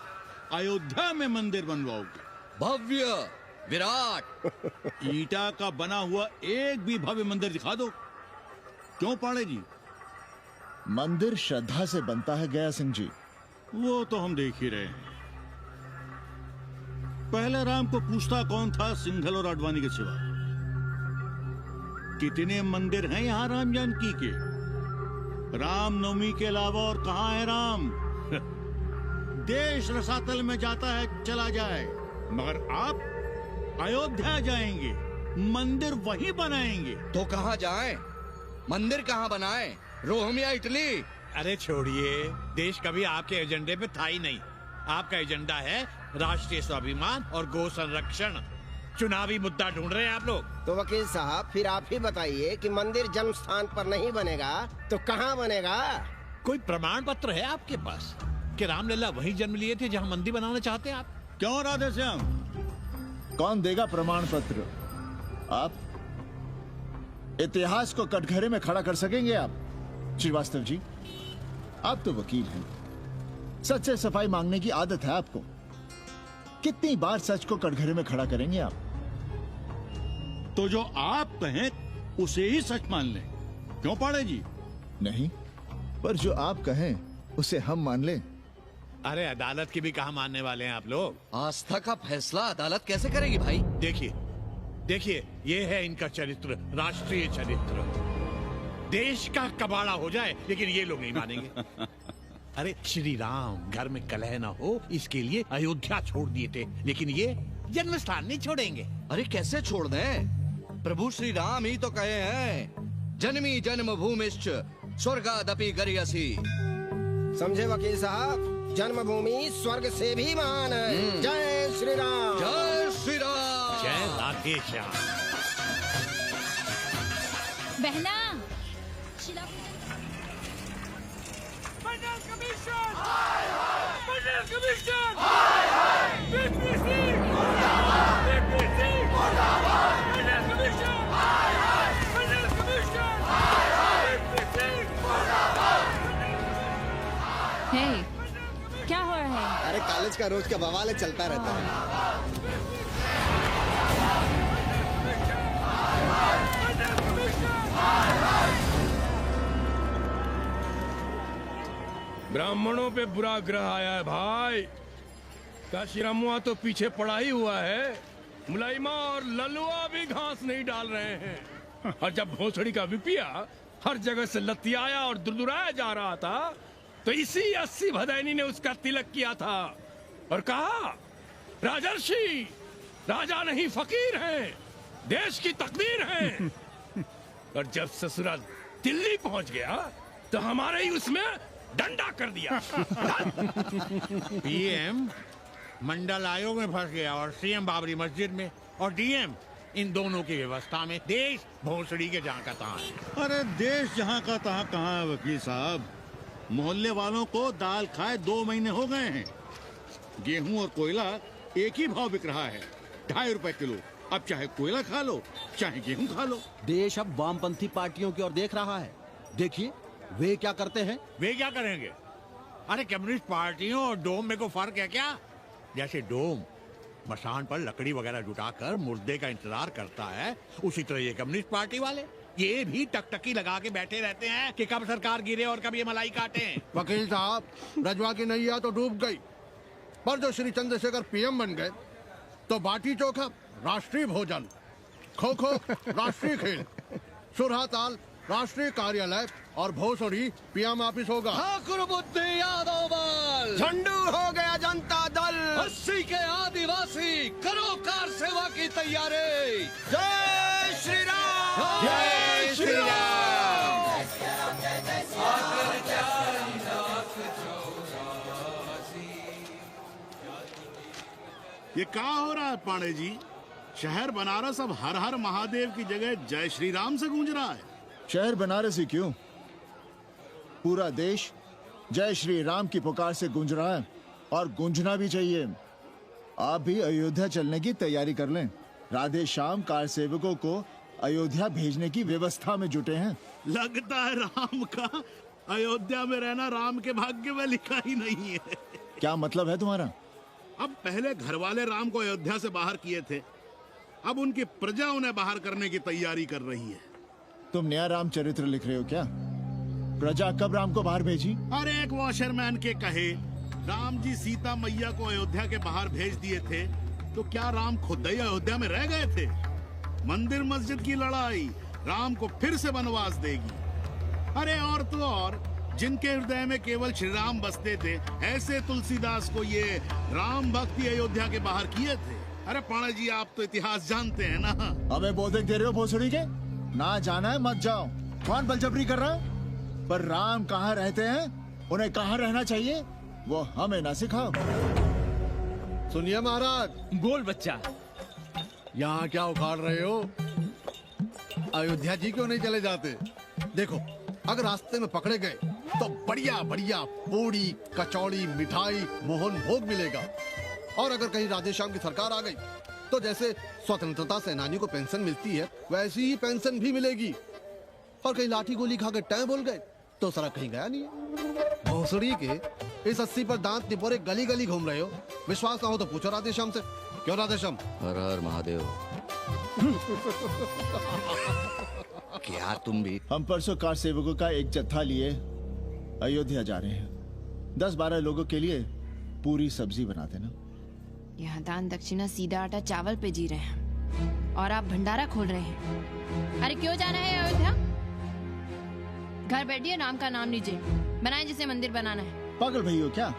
अयोध्या में मंदिर बनवाओगे। भव्य, विराट। ईंटा का बना हुआ एक भी भव्य मंदिर दिखा दो। क्यों पाड़े जी? मंदिर श्रद्धा से बनता है गया सिंह जी। वो तो हम देख ही रहे हैं। पहले राम को पूछता कौन था सिंघल और आडवाणी के सिवा? कितने मंदिर हैं यहाँ राम जानकी के? रामनवमी के अलावा और कहाँ है राम? देश रसातल में जाता है चला जाए, मगर आप अयोध्या जाएंगे, मंदिर वहीं बनाएंगे। तो कहाँ जाएं? मंदिर कहाँ बनाएं? रोम या इटली? अरे छोड़िए, देश कभी आपके एजेंडे पे था ही नहीं। आपका एजेंडा है राष्ट्रीय स्वाभिमान और गौ संरक्षण। चुनावी मुद्दा ढूंढ रहे हैं आप लोग। तो वकील साहब फिर आप ही बताइए कि मंदिर जन्म स्थान पर नहीं बनेगा तो कहाँ बनेगा? कोई प्रमाण पत्र है आपके पास कि रामलला वहीं जन्म लिए थे जहाँ मंदिर बनाना चाहते हैं आप? क्यों राधे श्याम? कौन देगा प्रमाण पत्र? आप इतिहास को कटघरे में खड़ा कर सकेंगे आप? श्रीवास्तव जी, आप तो वकील हैं, सच से सफाई मांगने की आदत है आपको। कितनी बार सच को कटघरे में खड़ा करेंगे आप? तो जो आप कहें उसे ही सच मान लें। क्यों पाड़े जी? नहीं, पर जो आप कहें उसे हम मान लें। अरे अदालत की भी कहाँ मानने वाले हैं आप लोग? आस्था का फैसला अदालत कैसे करेगी भाई? देखिए देखिए, ये है इनका चरित्र, राष्ट्रीय चरित्र। देश का कबाड़ा हो जाए लेकिन ये लोग नहीं मानेंगे। अरे श्री राम घर में कलह ना हो इसके लिए अयोध्या छोड़ दिए थे, लेकिन ये जन्म स्थान नहीं छोड़ेंगे। अरे कैसे छोड़ दें? प्रभु श्री राम ही तो कहे हैं, जन्मी जन्म भूमिश्च स्वर्गादपि गरियसी। समझे वकील साहब, जन्मभूमि स्वर्ग से भी महान है। जय श्री राम। जय श्री राम। जय राधे श्याम। बहना, हे, क्या हो रहा है? अरे कॉलेज का रोज का बवाल चलता रहता है। ब्राह्मणों पे बुरा ग्रह आया है भाई। काशीरामुआ तो पीछे पड़ा ही हुआ है, मुलाइमा और ललुआ भी घास नहीं डाल रहे हैं। और जब भोसड़ी का विपिया हर जगह से लतियाया और दुरदुराया जा रहा था, तो इसी 80 भदैनी ने उसका तिलक किया था और कहा, राजर्षि राजा नहीं फकीर हैं, देश की तकदीर हैं। और जब ससुराल दिल्ली पहुंच गया तो हमारे ही उसमें डंडा कर दिया। पीएम मंडल आयोग में फंस गया और सीएम बाबरी मस्जिद में, और डीएम इन दोनों की व्यवस्था में देश भोसड़ी के जहाँ का तहाँ है। अरे देश जहाँ का तहाँ कहाँ है वकील साहब। मोहल्ले वालों को दाल खाए 2 महीने हो गए हैं। गेहूं और कोयला एक ही भाव बिक रहा है, 2.5 रुपए किलो। अब चाहे कोयला खा लो चाहे गेहूं खा लो। देश अब वामपंथी पार्टियों की ओर देख रहा है। देखिए वे क्या करते हैं। वे क्या करेंगे? अरे कम्युनिस्ट पार्टियों और डोम में को फर्क है क्या? जैसे डोम मसान पर लकड़ी वगैरह जुटाकर मुर्दे का इंतजार करता है, उसी तरह ये कम्युनिस्ट पार्टी वाले ये भी टकटकी लगा के बैठे रहते हैं कि कब सरकार गिरे और कब ये मलाई काटे। वकील साहब, रजवा की नैया तो डूब गई, पर जो श्री चंद्रशेखर पीएम बन गए तो बाटी चोखा राष्ट्रीय भोजन, खो खो राष्ट्रीय खेल, सुरहा ताल राष्ट्रीय कार्यालय और भोसड़ी पीएम ऑफिस होगा। ठाकुर बुद्धि यादव बल, झंडू हो गया जनता दल, 80 के आदिवासी करो कार सेवा की तैयारी। जय श्री राम, जय श्री राम। ये क्या हो रहा है पांडे जी? शहर बनारस अब हर हर महादेव की जगह जय श्री राम से गूंज रहा है। शहर बनारस ही क्यों, पूरा देश जय श्री राम की पुकार से गूंज रहा है और गूंजना भी चाहिए। आप भी अयोध्या चलने की तैयारी कर लें। राधे श्याम कार सेवकों को अयोध्या भेजने की व्यवस्था में जुटे हैं। लगता है राम का अयोध्या में रहना राम के भाग्य में लिखा ही नहीं है। क्या मतलब है तुम्हारा? अब पहले घर वाले राम को अयोध्या से बाहर किए थे, अब उनकी प्रजा उन्हें बाहर करने की तैयारी कर रही है। तुम नया राम चरित्र लिख रहे हो क्या? प्रजा कब राम को बाहर भेजी? अरे एक वॉशरमैन के कहे राम जी सीता मैया को अयोध्या के बाहर भेज दिए थे, तो क्या राम खुद ही अयोध्या में रह गए थे? मंदिर मस्जिद की लड़ाई राम को फिर से वनवास देगी। अरे और तो और जिनके हृदय में केवल श्री राम बसते थे, ऐसे तुलसीदास को ये राम भक्ति अयोध्या के बाहर किए थे। अरे पाणा जी, आप तो इतिहास जानते हैं ना। हमें बोधक दे रहे हो भोसड़ी के? ना जाना है मत जाओ। कौन बलजबरी कर रहा है? पर राम कहाँ रहते हैं, उन्हें कहाँ रहना चाहिए, वो हमें ना सिखाओ। सुनिए महाराज। बोल बच्चा। यहाँ क्या उखाड़ रहे हो? अयोध्या जी क्यों नहीं चले जाते? देखो, अगर रास्ते में पकड़े गए तो बढ़िया बढ़िया पूड़ी कचौड़ी मिठाई मोहन भोग मिलेगा, और अगर कहीं राधे श्याम की सरकार आ गई तो जैसे स्वतंत्रता सेनानियों को पेंशन मिलती है वैसी ही पेंशन भी मिलेगी। और कहीं लाठी गोली खा के टैं बोल गए तो सारा कहीं गया नहीं है। भोसड़ी के इस 80 पर दांत निपोरे गली गली घूम रहे हो। विश्वास ना हो तो पूछो राधे श्याम से। क्यों राधे श्याम? हर हर महादेव। क्या तुम भी? हम परसों कार सेवकों का एक जत्था लिए अयोध्या जा रहे हैं। 10-12 लोगों के लिए पूरी सब्जी बना देना। यहाँ दान दक्षिणा सीधा आटा चावल पे जी रहे हैं और आप भंडारा खोल रहे हैं। अरे क्यों जाना है अयोध्या? घर बैठिए, राम का नाम लीजिए, बनाए जिसे मंदिर बनाना है। पागल भई हो क्या?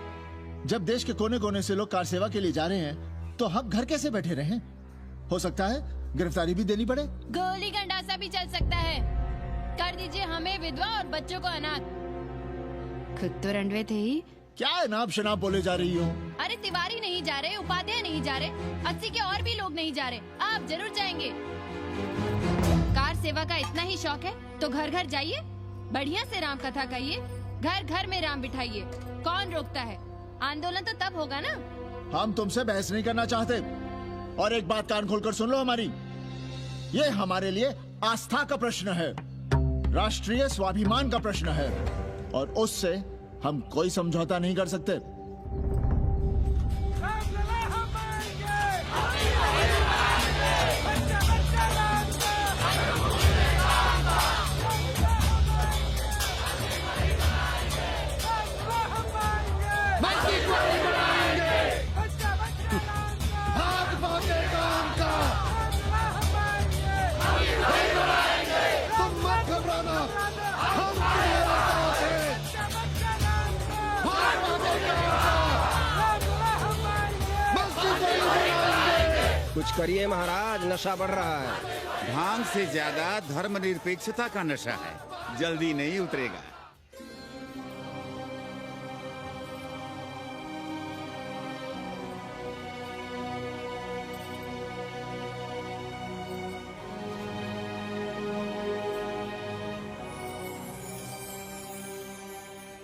जब देश के कोने कोने से लोग कार सेवा के लिए जा रहे हैं तो हम घर कैसे बैठे रहें? हो सकता है गिरफ्तारी भी देनी पड़े। गोली गंडासा भी चल सकता है। कर दीजिए हमें विधवा और बच्चों को अनाथ। खुद तो रंडवे थे ही। क्या नाप शनाप बोले जा रही हो? अरे तिवारी नहीं जा रहे, उपाध्याय नहीं जा रहे, 80 के और भी लोग नहीं जा रहे। आप जरूर जाएंगे। कार सेवा का इतना ही शौक है तो घर घर जाइए, बढ़िया से राम कथा कहिए, घर घर में राम बिठाइए। कौन रोकता है? आंदोलन तो तब होगा ना। हम तुमसे बहस नहीं करना चाहते। और एक बात कान खोलकर सुन लो हमारी, ये हमारे लिए आस्था का प्रश्न है, राष्ट्रीय स्वाभिमान का प्रश्न है, और उससे हम कोई समझौता नहीं कर सकते। कुछ करिए महाराज, नशा बढ़ रहा है। भांग से ज्यादा धर्मनिरपेक्षता का नशा है, जल्दी नहीं उतरेगा।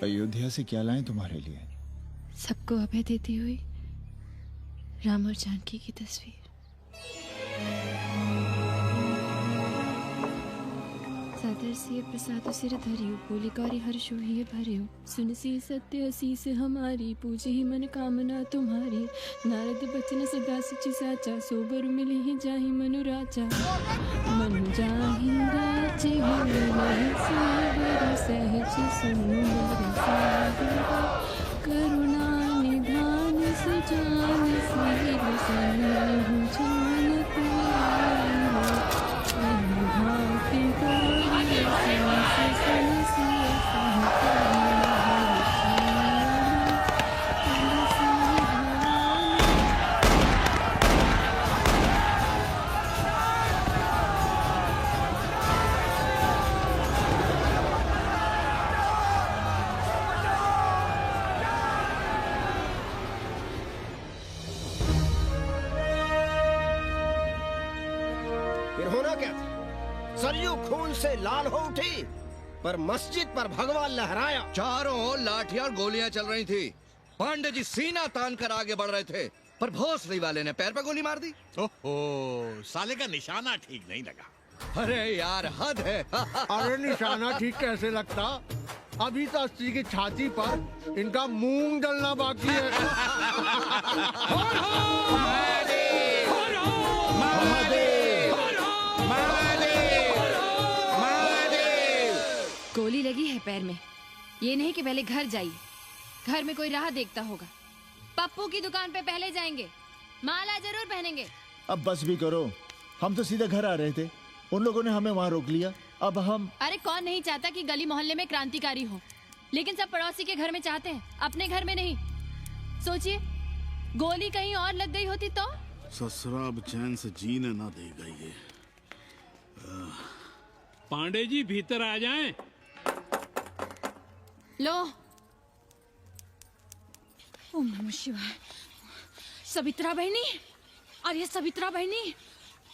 अयोध्या से क्या लाएं तुम्हारे लिए? सबको अभय देती हुई राम और जानकी की तस्वीर। सादर से प्रसाद सिर धरियो, बोली गौरी हर्षो ही भरियो, सुन सी सत्य असीस हमारी, पूजे ही मन कामना तुम्हारी, नारद बचन सदा सची साचा, सोबर मिले ही जाहि मनु राजा, मनु जाहि राजे होए नहीं सोबर, सहज सुंदर सागर, करुणा निधान सुजान सिर सन्निहु जान तुम्हारी, भांति गौरी सहस सनसिय फिर होना क्या था? सरयू खून से लाल हो उठी, पर मस्जिद पर भगवा लहराया। चारों ओर लाठियां और गोलियां चल रही थी। पांडे जी सीना तान कर आगे बढ़ रहे थे, पर भोसड़ी वाले ने पैर पर गोली मार दी। ओहो, साले का निशाना ठीक नहीं लगा। अरे यार हद है। अरे निशाना ठीक कैसे लगता? अभी तो अस्सी की छाती पर इनका मूंग डलना बाकी है। गोली लगी है पैर में, ये नहीं कि पहले घर जाइए, घर में कोई राह देखता होगा। पप्पू की दुकान पे पहले जाएंगे, माला जरूर पहनेंगे। अब बस भी करो, हम तो सीधे घर आ रहे थे, उन लोगों ने हमें वहाँ रोक लिया। अब हम अरे कौन नहीं चाहता कि गली मोहल्ले में क्रांतिकारी हो, लेकिन सब पड़ोसी के घर में चाहते हैं, अपने घर में नहीं। सोचिए, गोली कहीं और लग गई होती तो? ससुरा अब चैन से जीने ना देगा ये। पांडे जी भीतर आ जाएं। लो। ओम नमः शिवाय। सवित्रा बहनी, अरे सवित्रा बहनी,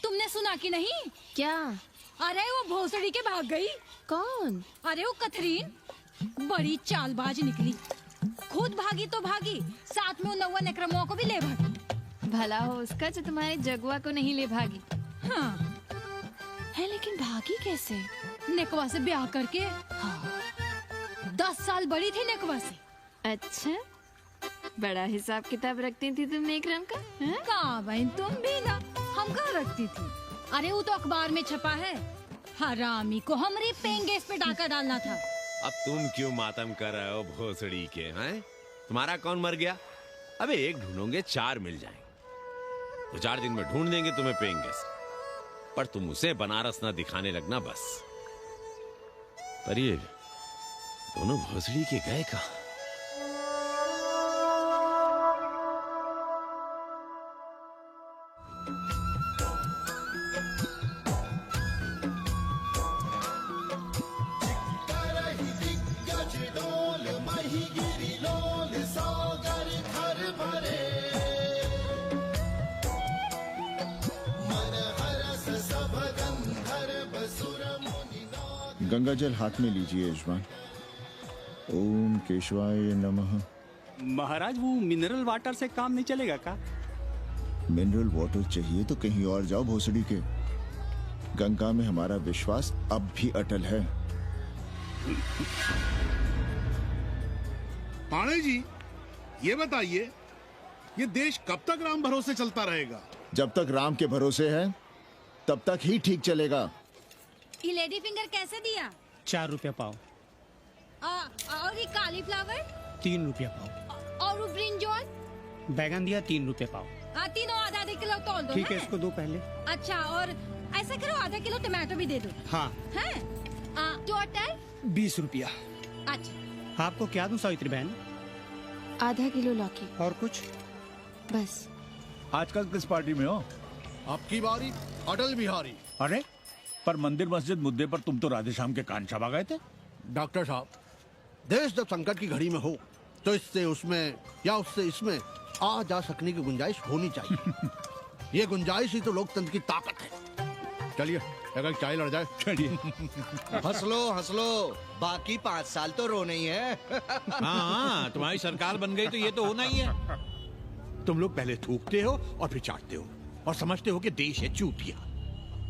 तुमने सुना कि नहीं? क्या? अरे वो भोसड़ी के भाग गई। कौन? अरे वो कथरीन बड़ी चालबाज निकली, खुद भागी तो भागी, साथ में उन 9 अक्रमुआ को भी ले भागी। भला हो उसका जो तुम्हारे जगुआ को नहीं ले भागी। हाँ है, लेकिन भागी कैसे? नेकवा से ब्याह करके। हाँ। 10 साल बड़ी थी नेकवा से। अच्छा, बड़ा हिसाब किताब रखती थी तुम नेकरम का? कहाँ बहन, तुम भी ना, हम कहाँ रखती थी? अरे वो तो अखबार में छपा है, हरामी को हमारी पेंगेस पे डाका डालना था। अब तुम क्यों मातम कर रहे हो भोसड़ी के? हैं? तुम्हारा कौन मर गया? अबे एक ढूंढोगे 4 मिल जाएंगे, तो 4 दिन में ढूंढ देंगे तुम्हें पेंगेस, पर तुम उसे बनारस ना दिखाने लगना बस। पर ये दोनों भोसड़ी के गए कहाँ? गंगा जल हाथ में लीजिए यजमान। ओम केशवाय नमः। महाराज वो मिनरल वाटर से काम नहीं चलेगा का? मिनरल वाटर चाहिए तो कहीं और जाओ भोसड़ी के। गंगा में हमारा विश्वास अब भी अटल है। पाणे जी, ये बताइए, ये देश कब तक राम भरोसे चलता रहेगा? जब तक राम के भरोसे है तब तक ही ठीक चलेगा। ये लेडी फिंगर कैसे दिया? 4 रुपया पाव। और ये कालीफ्लावर? 3 रुपया पाव। और वो ब्रिंजॉल? बैगन दिया 3 रुपया पाव। तीनों आधा किलो तोल दो। ठीक है, इसको दो पहले। अच्छा, और ऐसा करो आधा किलो टमाटो भी दे दो। हाँ। हैं? टोटल 20 रुपया। अच्छा, आपको क्या दूं सावित्री बहन? आधा किलो लौकी। और कुछ? बस। आजकल किस पार्टी में हो? आपकी बारी अटल बिहारी। अरे पर मंदिर मस्जिद मुद्दे पर तुम तो राधेश्याम के कान चबा गए थे। डॉक्टर साहब, देश जब संकट की घड़ी में हो तो इससे उसमें या उससे इसमें आ जा सकने की गुंजाइश होनी चाहिए। ये गुंजाइश ही तो लोकतंत्र की ताकत है। चलिए अगर चाय लड़ जाए। हंस लो, बाकी 5 साल तो रोने ही है। हाँ, तुम्हारी सरकार बन गई तो ये तो होना ही है। तुम लोग पहले थूकते हो और फिर चाटते हो और समझते हो कि देश है चूतिया।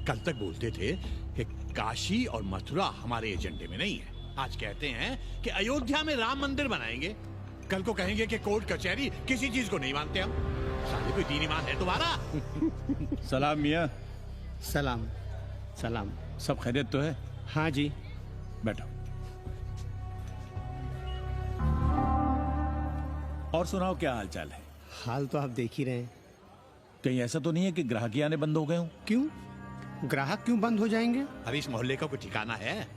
कल तक बोलते थे कि काशी और मथुरा हमारे एजेंडे में नहीं है। आज कहते हैं कि अयोध्या में राम मंदिर बनाएंगे। कल को कहेंगे कि कोर्ट कचहरी किसी चीज को नहीं मानते हम। साले कोई दीन ईमान है तुम्हारा? सलाम मियाँ। सलाम सलाम। सब खैरियत तो है? हाँ जी। बैठो। और सुनाओ, क्या हाल चाल है? हाल तो आप देख ही रहे हैं। कहीं ऐसा तो नहीं है कि ग्राहक आने बंद हो गए हों? क्यों? ग्राहक क्यों बंद हो जाएंगे? अरे इस मोहल्ले का कोई ठिकाना है?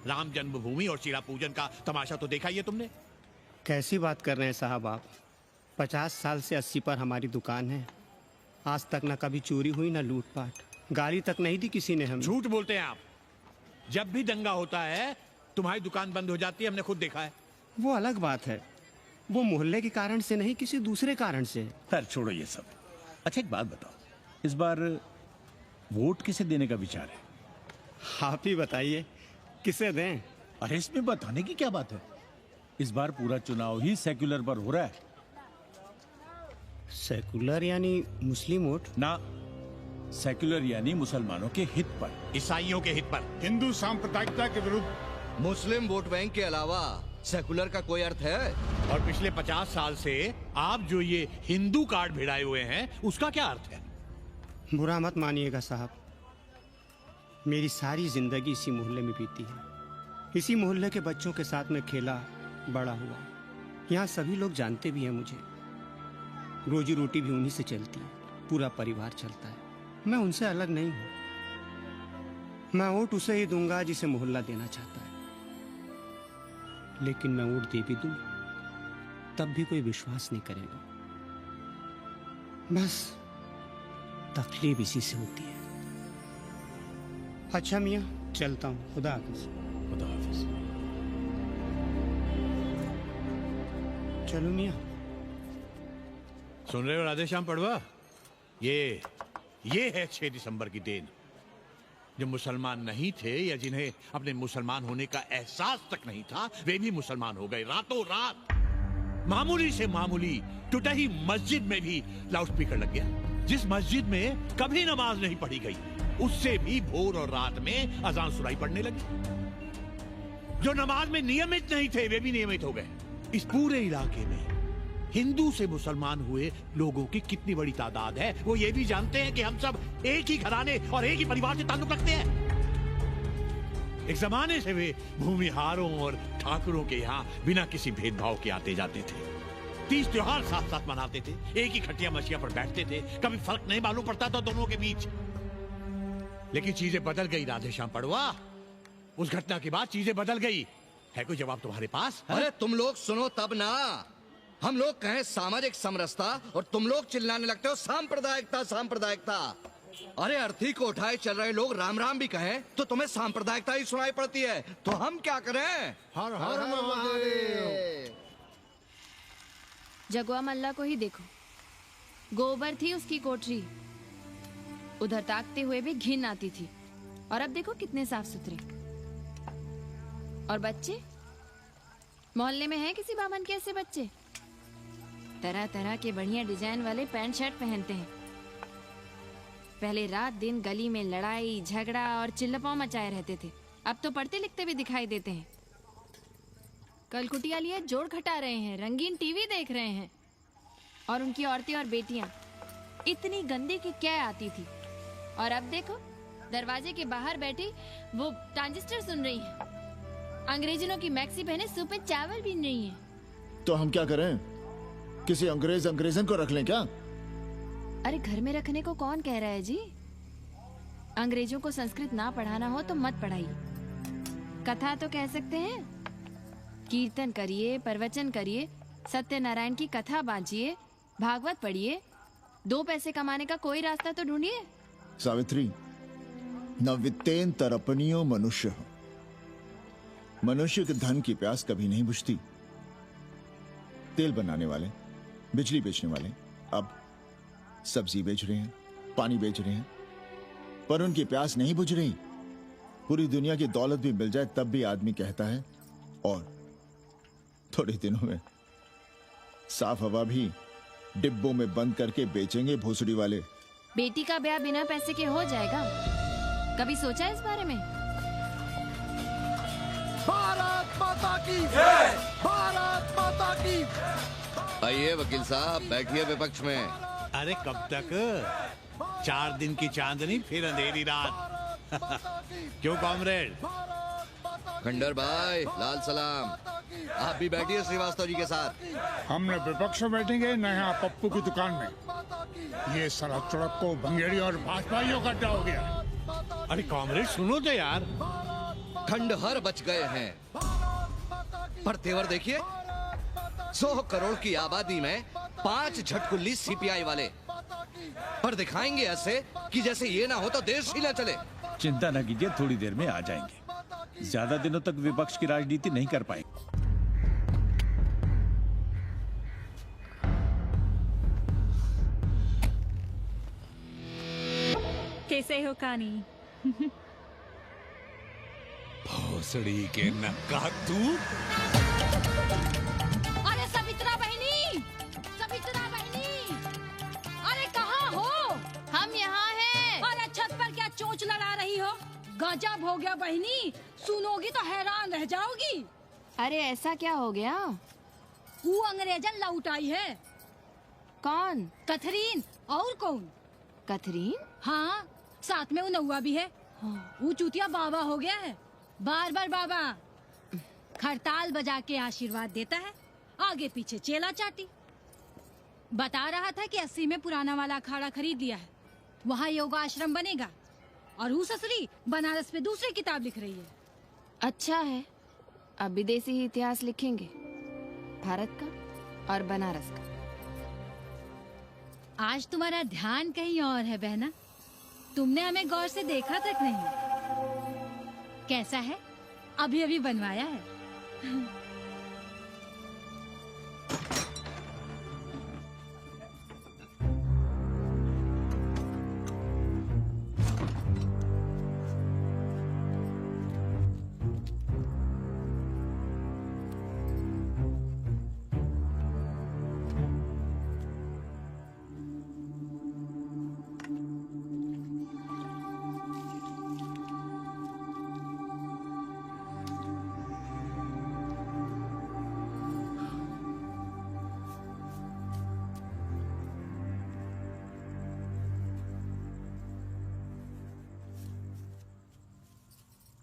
राम जन्मभूमि और शीला पूजन का तमाशा तो देखा ही है तुमने। कैसी बात कर रहे हैं साहब आप? 50 साल से 80 पर हमारी दुकान है। आज तक ना कभी चोरी हुई ना लूटपाट, गाली तक नहीं दी किसी ने हमें। झूठ बोलते हैं आप। जब भी दंगा होता है तुम्हारी दुकान बंद हो जाती है, हमने खुद देखा है। वो अलग बात है, वो मोहल्ले के कारण से नहीं, किसी दूसरे कारण से। खैर छोड़ो ये सब। अच्छा एक बात बताओ, इस बार वोट किसे देने का विचार है? आप ही बताइए, किसे दें? अरे इसमें बताने की क्या बात है? इस बार पूरा चुनाव ही सेक्युलर पर हो रहा है। सेकुलर यानी मुस्लिम वोट? ना, सेक्युलर यानी मुसलमानों के हित पर, ईसाइयों के हित पर, हिंदू सांप्रदायिकता के विरुद्ध। मुस्लिम वोट बैंक के अलावा सेकुलर का कोई अर्थ है? और पिछले 50 साल से आप जो ये हिंदू कार्ड भिड़ाए हुए हैं, उसका क्या अर्थ है? बुरा मत मानिएगा साहब, मेरी सारी जिंदगी इसी मोहल्ले में बीती है। इसी मोहल्ले के बच्चों के साथ में खेला, बड़ा हुआ। यहाँ सभी लोग जानते भी हैं मुझे। रोजी रोटी भी उन्हीं से चलती है, पूरा परिवार चलता है। मैं उनसे अलग नहीं हूं। मैं वोट उसे ही दूंगा जिसे मोहल्ला देना चाहता है। लेकिन मैं वोट दे भी दूं तब भी कोई विश्वास नहीं करेगा। बस तकलीफ इसी से होती है। अच्छा मियाँ, चलता हूँ। खुदा हाफिज। खुदा हाफिज। चलो मियाँ। सुन रहे हो राधेश्याम पड़वा? ये है 6 दिसंबर की देन। जो मुसलमान नहीं थे या जिन्हें अपने मुसलमान होने का एहसास तक नहीं था, वे भी मुसलमान हो गए रातों रात। मामूली से मामूली टूटी मस्जिद में भी लाउडस्पीकर लग गया। जिस मस्जिद में कभी नमाज नहीं पढ़ी गई, उससे भी भोर और रात में अजान सुनाई पड़ने लगी। जो नमाज में नियमित नहीं थे, वे भी नियमित हो गए। इस पूरे इलाके में हिंदू से मुसलमान हुए लोगों की कितनी बड़ी तादाद है, वो ये भी जानते हैं कि हम सब एक ही घराने और एक ही परिवार से ताल्लुक रखते हैं। एक जमाने से वे भूमिहारों और ठाकुरों के यहाँ बिना किसी भेदभाव के आते जाते थे। 30 त्योहार साथ साथ मनाते थे, एक ही खटिया मछिया पर बैठते थे। कभी फर्क नहीं मालूम पड़ता था दोनों के बीच। लेकिन चीजें बदल गई राधेश्याम पड़वा। उस घटना के बाद चीजें बदल गई। है कोई जवाब तुम्हारे पास? अरे तुम लोग सुनो तब ना। हम लोग कहें सामाजिक समरसता और तुम लोग चिल्लाने लगते हो सांप्रदायिकता सांप्रदायिकता। अरे अर्थी को उठाए चल रहे लोग राम राम भी कहें तो तुम्हें सांप्रदायिकता ही सुनाई पड़ती है। तो हम क्या करें? हर हर महादेव। जगवा मल्ला को ही देखो, गोबर थी उसकी कोठरी, उधर ताकते हुए भी घिन आती थी। और अब देखो कितने साफ सुथरे। और बच्चे, मोहल्ले में हैं किसी बामन के ऐसे बच्चे? तरह तरह के बढ़िया डिजाइन वाले पैंट शर्ट पहनते हैं। पहले रात दिन गली में लड़ाई झगड़ा और चिल्लपाव मचाए रहते थे, अब तो पढ़ते लिखते भी दिखाई देते हैं। कल कुटिया लिए जोड़ घटा रहे हैं, रंगीन टीवी देख रहे हैं। और उनकी औरतें और बेटियां इतनी गंदी की क्या आती थी। और अब देखो दरवाजे के बाहर बैठी वो ट्रांजिस्टर सुन रही है। अंग्रेजनों की मैक्सी पहने सूप में चावल भी नहीं है। तो हम क्या करें? किसी अंग्रेजन को रख लें क्या? अरे घर में रखने को कौन कह रहा है जी? अंग्रेजों को संस्कृत ना पढ़ाना हो तो मत पढ़ाइए। कथा तो कह सकते हैं, कीर्तन करिए, प्रवचन करिए, सत्यनारायण की कथा बांचिए, भागवत पढ़िए। 2 पैसे कमाने का कोई रास्ता तो ढूंढिए। सावित्री, न वित्तेन तरपनियो मनुष्य। मनुष्य के धन की प्यास कभी नहीं बुझती। तेल बनाने वाले, बिजली बेचने वाले अब सब्जी बेच रहे हैं, पानी बेच रहे हैं, पर उनकी प्यास नहीं बुझ रही। पूरी दुनिया की दौलत भी मिल जाए तब भी आदमी कहता है और थोड़े दिनों में साफ हवा भी डिब्बों में बंद करके बेचेंगे भोसड़ी वाले। बेटी का ब्याह बिना पैसे के हो जाएगा? कभी सोचा है इस बारे में? भारत माता की जय! भारत माता की। आइए वकील साहब, बैठिए विपक्ष में। अरे कब तक? 4 दिन की चांदनी फिर अंधेरी रात। क्यों कॉमरेड? खंडर भाई, लाल सलाम। आप भी बैठिए श्रीवास्तव जी के साथ। हमने विपक्ष में बैठेंगे न यहाँ पप्पू की दुकान में। ये सारा चुड़क को भंगेड़ी और भाजपाइयों का अड्डा हो गया। अरे कॉमरेड सुनो तो यार। खंडहर बच गए हैं, पर तेवर देखिए, 100 करोड़ की आबादी में 5 झटकुल्ली सीपीआई वाले, पर दिखाएंगे ऐसे कि जैसे ये ना हो तो देश ही ना चले। चिंता न कीजिए, थोड़ी देर में आ जाएंगे। ज्यादा दिनों तक विपक्ष की राजनीति नहीं कर पाएंगे। कैसे हो कानी? भोसड़ी के नक्का तू। अरे सवित्रा बहनी, सवित्रा बहनी, अरे कहाँ हो? हम यहाँ हैं। अरे छत पर क्या चोंच लड़ा रही हो? गजब हो गया बहनी, सुनोगी तो हैरान रह जाओगी। अरे ऐसा क्या हो गया? वो अंग्रेजन लौट आई है। कौन? कथरीन। और कौन? कथरीन? हाँ, साथ में वो नौवा भी है। वो चूतिया बाबा हो गया है। बार बार बाबा खड़ताल बजा के आशीर्वाद देता है, आगे पीछे चेला चाटी। बता रहा था कि 80 में पुराना वाला अखाड़ा खरीद लिया है, वहाँ योगा आश्रम बनेगा। और वो ससुरी बनारस पे दूसरी किताब लिख रही है। अच्छा है, अब विदेशी ही इतिहास लिखेंगे, भारत का और बनारस का। आज तुम्हारा ध्यान कहीं और है बहना, तुमने हमें गौर से देखा तक नहीं। कैसा है? अभी अभी बनवाया है।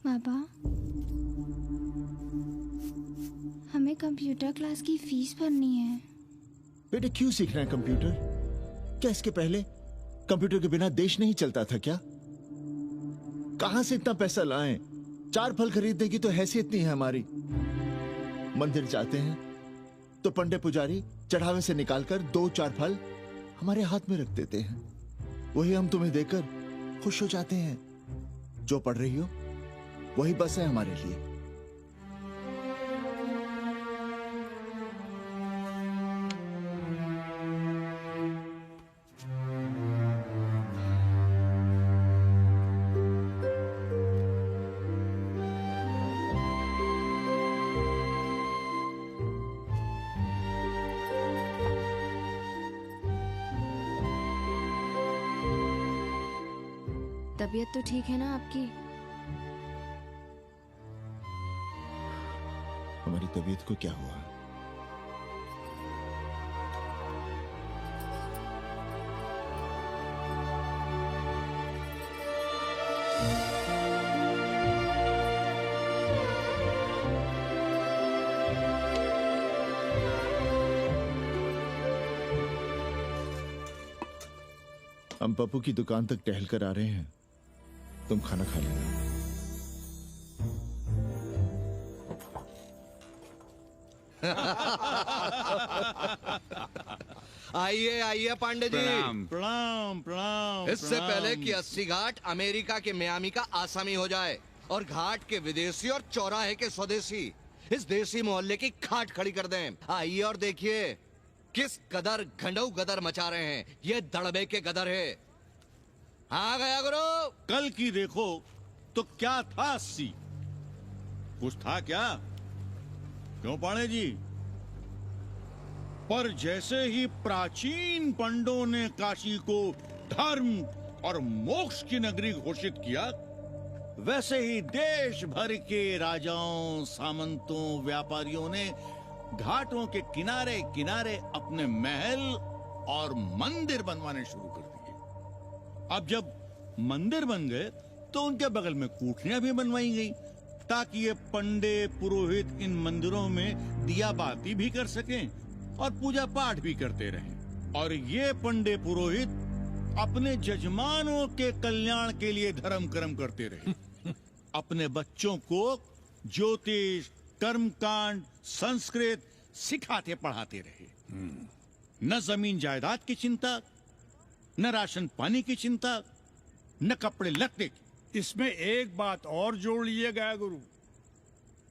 पापा, हमें कंप्यूटर क्लास की फीस भरनी है। बेटे क्यों सीखना है कंप्यूटर? क्या इसके पहले कंप्यूटर के बिना देश नहीं चलता था क्या? कहां से इतना पैसा लाएं? 4 फल खरीदने की तो हैसियत नहीं है हमारी। मंदिर जाते हैं तो पंडे पुजारी चढ़ावे से निकालकर 2-4 फल हमारे हाथ में रख देते हैं, वही हम तुम्हें देकर खुश हो जाते हैं। जो पढ़ रही हो वही बस है हमारे लिए। तबीयत तो ठीक है ना आपकी? हमारी तबीयत को क्या हुआ? हम पप्पू की दुकान तक टहल कर आ रहे हैं, तुम खाना खा लेना। आइए आइए पांडे जी। प्रणाम प्रणाम प्रणाम। इससे पहले कि 80 घाट अमेरिका के मियामी का आसामी हो जाए और घाट के विदेशी और चौराहे के स्वदेशी इस देसी मोहल्ले की खाट खड़ी कर दें, आइए और देखिए किस कदर घंडऊ गदर मचा रहे हैं ये दड़बे के गदर है। हाँ गया गुरु। कल की देखो तो क्या था 80? कुछ था क्या? क्यों पाणे जी? पर जैसे ही प्राचीन पंडों ने काशी को धर्म और मोक्ष की नगरी घोषित किया, वैसे ही देश भर के राजाओं, सामंतों, व्यापारियों ने घाटों के किनारे किनारे अपने महल और मंदिर बनवाने शुरू कर दिए। अब जब मंदिर बन गए तो उनके बगल में कोठरियां भी बनवाई गई, ताकि ये पंडे पुरोहित इन मंदिरों में दिया बाती भी कर सकें और पूजा पाठ भी करते रहें। और ये पंडे पुरोहित अपने जजमानों के कल्याण के लिए धर्म कर्म करते रहे। अपने बच्चों को ज्योतिष, कर्मकांड, संस्कृत सिखाते पढ़ाते रहे। न जमीन जायदाद की चिंता, न राशन पानी की चिंता, न कपड़े लत्ते की। इसमें एक बात और जोड़ लिएगा गुरु,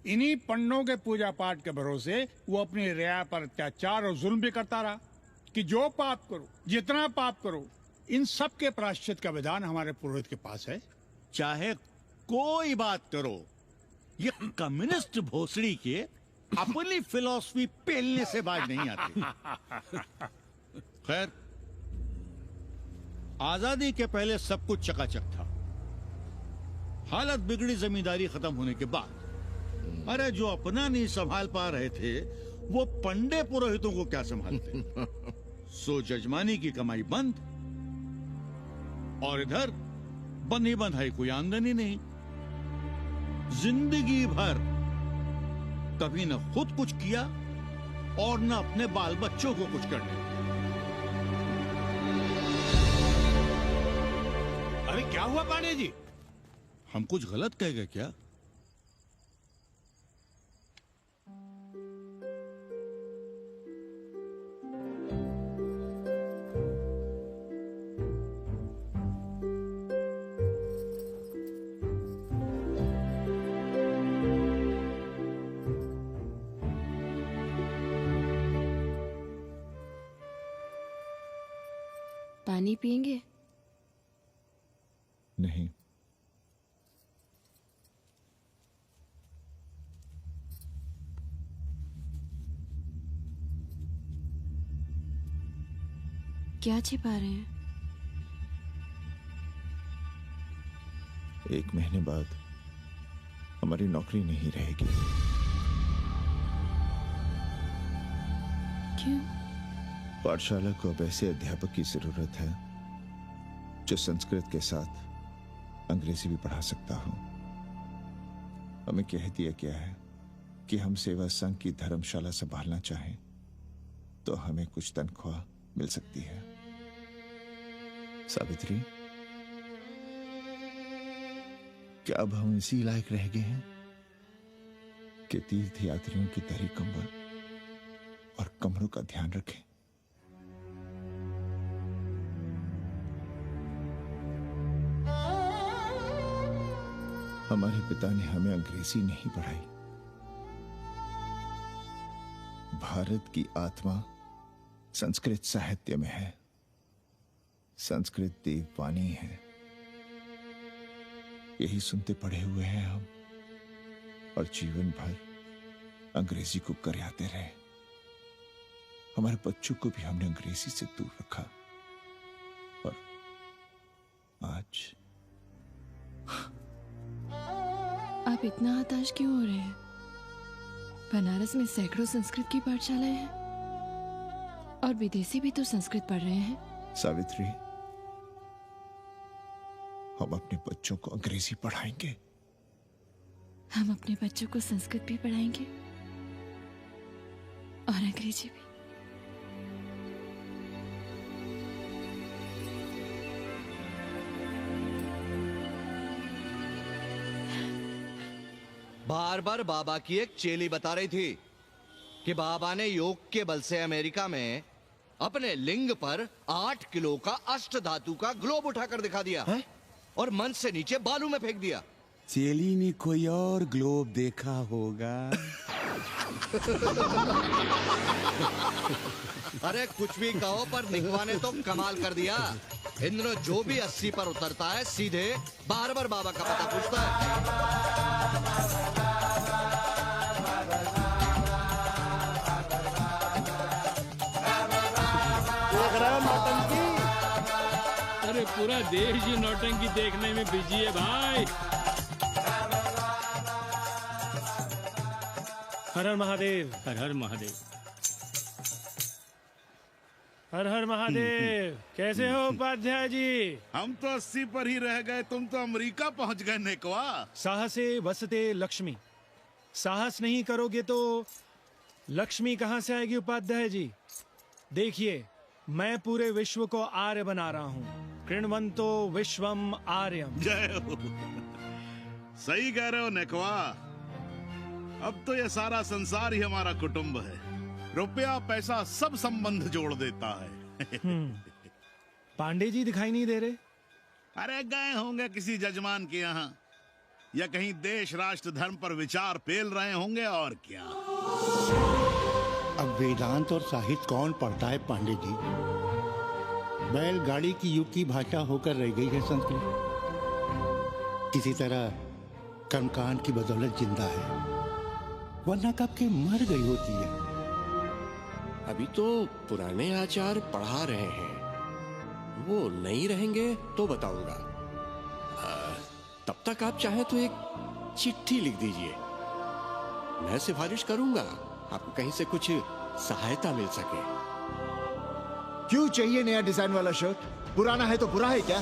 इन्हीं पंडों के पूजा पाठ के भरोसे वो अपनी रिया पर अत्याचार और जुल्म भी करता रहा कि जो पाप करो, जितना पाप करो, इन सब के प्रायश्चित का विधान हमारे पुरोहित के पास है। चाहे कोई बात करो, ये कम्युनिस्ट भोसड़ी के अपनी फिलॉसफी पेलने से बाज नहीं आती। खैर, आजादी के पहले सब कुछ चकाचक था। हालत बिगड़ी जमींदारी खत्म होने के बाद। अरे जो अपना नहीं संभाल पा रहे थे, वो पंडे पुरोहितों को क्या संभालते? सो जजमानी की कमाई बंद, और इधर बंधी बंधाई कोई आमदनी नहीं। जिंदगी भर कभी न खुद कुछ किया और न अपने बाल बच्चों को कुछ करने। अरे क्या हुआ पांडे जी? हम कुछ गलत कह गए क्या? पानी पिएंगे? नहीं। क्या छिपा रहे हैं? 1 महीने बाद हमारी नौकरी नहीं रहेगी। क्यों? पाठशाला को अब ऐसे अध्यापक की जरूरत है जो संस्कृत के साथ अंग्रेजी भी पढ़ा सकता हो। हमें कह दिया गया है कि हम सेवा संघ की धर्मशाला संभालना चाहें तो हमें कुछ तनख्वाह मिल सकती है। सावित्री, क्या अब हम इसी लायक रह गए हैं कि तीर्थ यात्रियों की दरी कंबल और कमरों का ध्यान रखें? हमारे पिता ने हमें अंग्रेजी नहीं पढ़ाई। भारत की आत्मा संस्कृत साहित्य में है। संस्कृत देववाणी है। यही सुनते पढ़े हुए हैं हम, और जीवन भर अंग्रेजी को करियाते रहे। हमारे बच्चों को भी हमने अंग्रेजी से दूर रखा, और आज आप इतना हताश क्यों हो रहे हैं? बनारस में सैकड़ों संस्कृत की पाठशालाएं हैं और विदेशी भी तो संस्कृत पढ़ रहे हैं। सावित्री, हम अपने बच्चों को अंग्रेजी पढ़ाएंगे। हम अपने बच्चों को संस्कृत भी पढ़ाएंगे और अंग्रेजी भी। बार बार बाबा की एक चेली बता रही थी कि बाबा ने योग के बल से अमेरिका में अपने लिंग पर 8 किलो का अष्ट धातु का ग्लोब उठाकर दिखा दिया है? और मंच से नीचे बालू में फेंक दिया। चेली ने कोई और ग्लोब देखा होगा। अरे कुछ भी कहो पर निकवा ने तो कमाल कर दिया। इंद्र जो भी 80 पर उतरता है सीधे बार-बार बाबा का पता पूछता है। अरे पूरा देश ही नौटंकी देखने में बिजी है भाई। हर हर महादेव। हर हर महादेव। हर हर महादेव। कैसे हो उपाध्याय जी? हम तो 80 पर ही रह गए, तुम तो अमेरिका पहुंच गए नेकवा। साहसे वसते लक्ष्मी। साहस नहीं करोगे तो लक्ष्मी कहाँ से आएगी उपाध्याय जी? देखिए, मैं पूरे विश्व को आर्य बना रहा हूँ। कृण्वन्तो विश्वम आर्यम। जय हो। सही कह रहे हो नेकवा। अब तो ये सारा संसार ही हमारा कुटुंब है। रुपया पैसा सब संबंध जोड़ देता है। पांडे जी दिखाई नहीं दे रहे? अरे गए होंगे किसी जजमान के यहाँ, या कहीं देश राष्ट्र धर्म पर विचार पेल रहे होंगे, और क्या। अब वेदांत और साहित्य कौन पढ़ता है पांडे जी? बैलगाड़ी की युग की भाषा होकर रह गई है संस्कृत। किसी तरह कर्मकांड की बदौलत जिंदा है, वरना कब के मर गई होती है। अभी तो पुराने आचार पढ़ा रहे हैं, वो नहीं रहेंगे तो बताऊंगा। तब तक आप चाहे तो एक चिट्ठी लिख दीजिए, मैं सिफारिश करूंगा, आपको कहीं से कुछ सहायता मिल सके। क्यों चाहिए नया डिजाइन वाला शर्ट? पुराना है तो बुरा है क्या?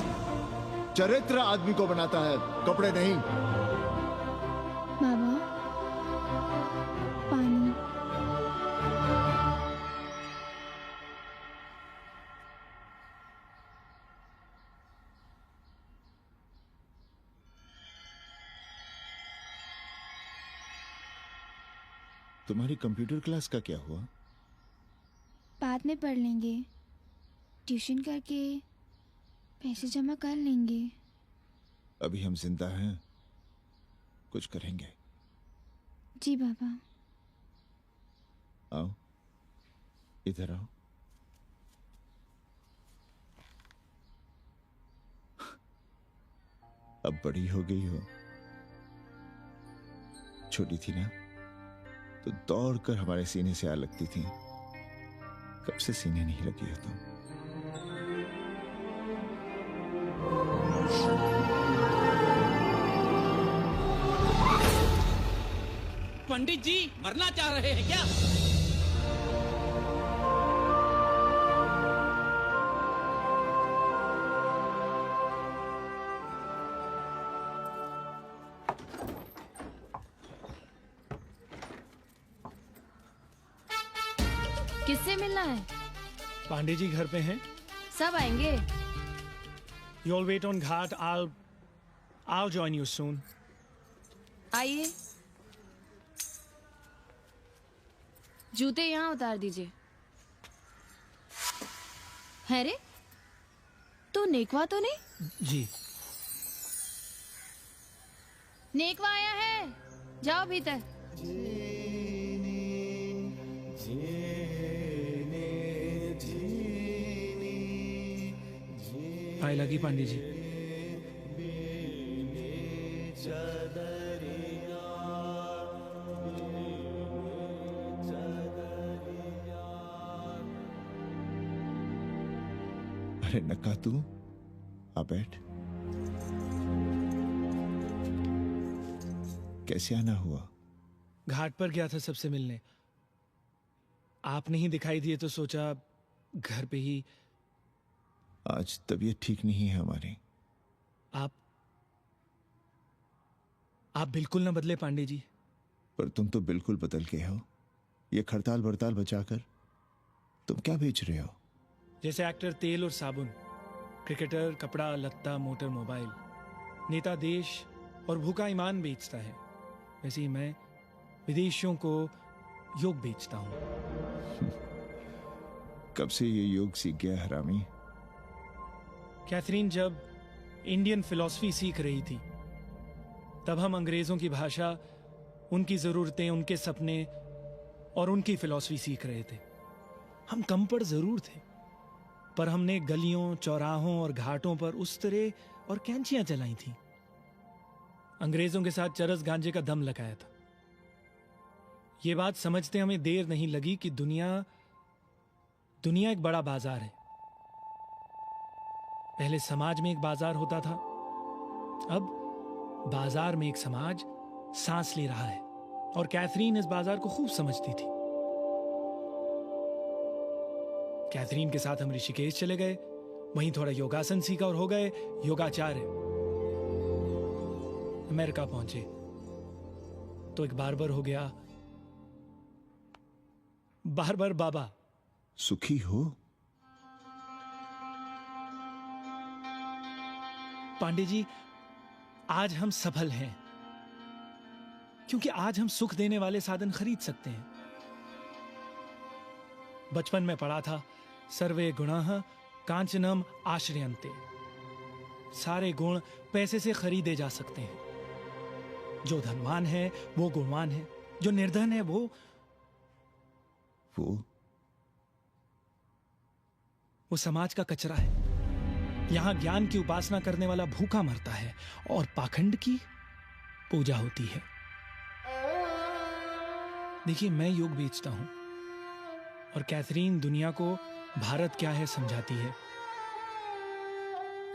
चरित्र आदमी को बनाता है, कपड़े नहीं। बाबा, पानी। तुम्हारी कंप्यूटर क्लास का क्या हुआ? बाद में पढ़ लेंगे, ट्यूशन करके पैसे जमा कर लेंगे। अभी हम जिंदा हैं, कुछ करेंगे। जी बाबा। आओ, इधर आओ। अब बड़ी हो गई हो, छोटी थी ना तो दौड़कर हमारे सीने से आ लगती थी। कब से सीने नहीं लगी हो तुम? पंडित जी मरना चाह रहे हैं क्या? किससे मिलना है? पांडे जी घर पे हैं। सब आएंगे। You all wait on Ghat. I'll join you soon. आइए। जूते यहाँ उतार दीजिए। है रे, तू नेकवा तो नहीं? जी। नेकवा आया है, जाओ भीतर। आए लगी पांडे जी। अरे नक्का तू आ बैठ। कैसे आना हुआ? घाट पर गया था सबसे मिलने, आप नहीं दिखाई दिए तो सोचा घर पे ही। आज तबीयत ठीक नहीं है हमारी। आप बिल्कुल ना बदले पांडे जी। पर तुम तो बिल्कुल बदल गए हो। ये खड़ताल बड़ताल बचाकर तुम क्या बेच रहे हो? जैसे एक्टर तेल और साबुन, क्रिकेटर कपड़ा लत्ता मोटर मोबाइल, नेता देश और भूखा ईमान बेचता है, वैसे ही मैं विदेशियों को योग बेचता हूं। कब से ये योग सीख गया हरामी? कैथरीन जब इंडियन फिलॉसफी सीख रही थी, तब हम अंग्रेजों की भाषा उनकी जरूरतें, उनके सपने और उनकी फिलॉसफी सीख रहे थे। हम कम पढ़ जरूर थे, पर हमने गलियों, चौराहों और घाटों पर उस तरह और कैंचियां चलाई थीं। अंग्रेजों के साथ चरस गांजे का दम लगाया था। ये बात समझते हमें देर नहीं लगी कि दुनिया एक बड़ा बाजार है। पहले समाज में एक बाजार होता था, अब बाजार में एक समाज सांस ले रहा है, और कैथरीन इस बाजार को खूब समझती थी। कैथरीन के साथ हम ऋषिकेश चले गए, वहीं थोड़ा योगासन सीखा और हो गए योगाचार्य। अमेरिका पहुंचे तो एक बार्बर हो गया, बार्बर बाबा। सुखी हो? पांडे जी, आज हम सफल हैं क्योंकि आज हम सुख देने वाले साधन खरीद सकते हैं। बचपन में पढ़ा था, सर्वे गुणाः कांचनम आश्रयन्ते। सारे गुण पैसे से खरीदे जा सकते हैं। जो धनवान है वो गुणवान है, जो निर्धन है वो समाज का कचरा है। यहां ज्ञान की उपासना करने वाला भूखा मरता है और पाखंड की पूजा होती है। देखिए, मैं योग बेचता हूं और कैथरीन दुनिया को भारत क्या है समझाती है।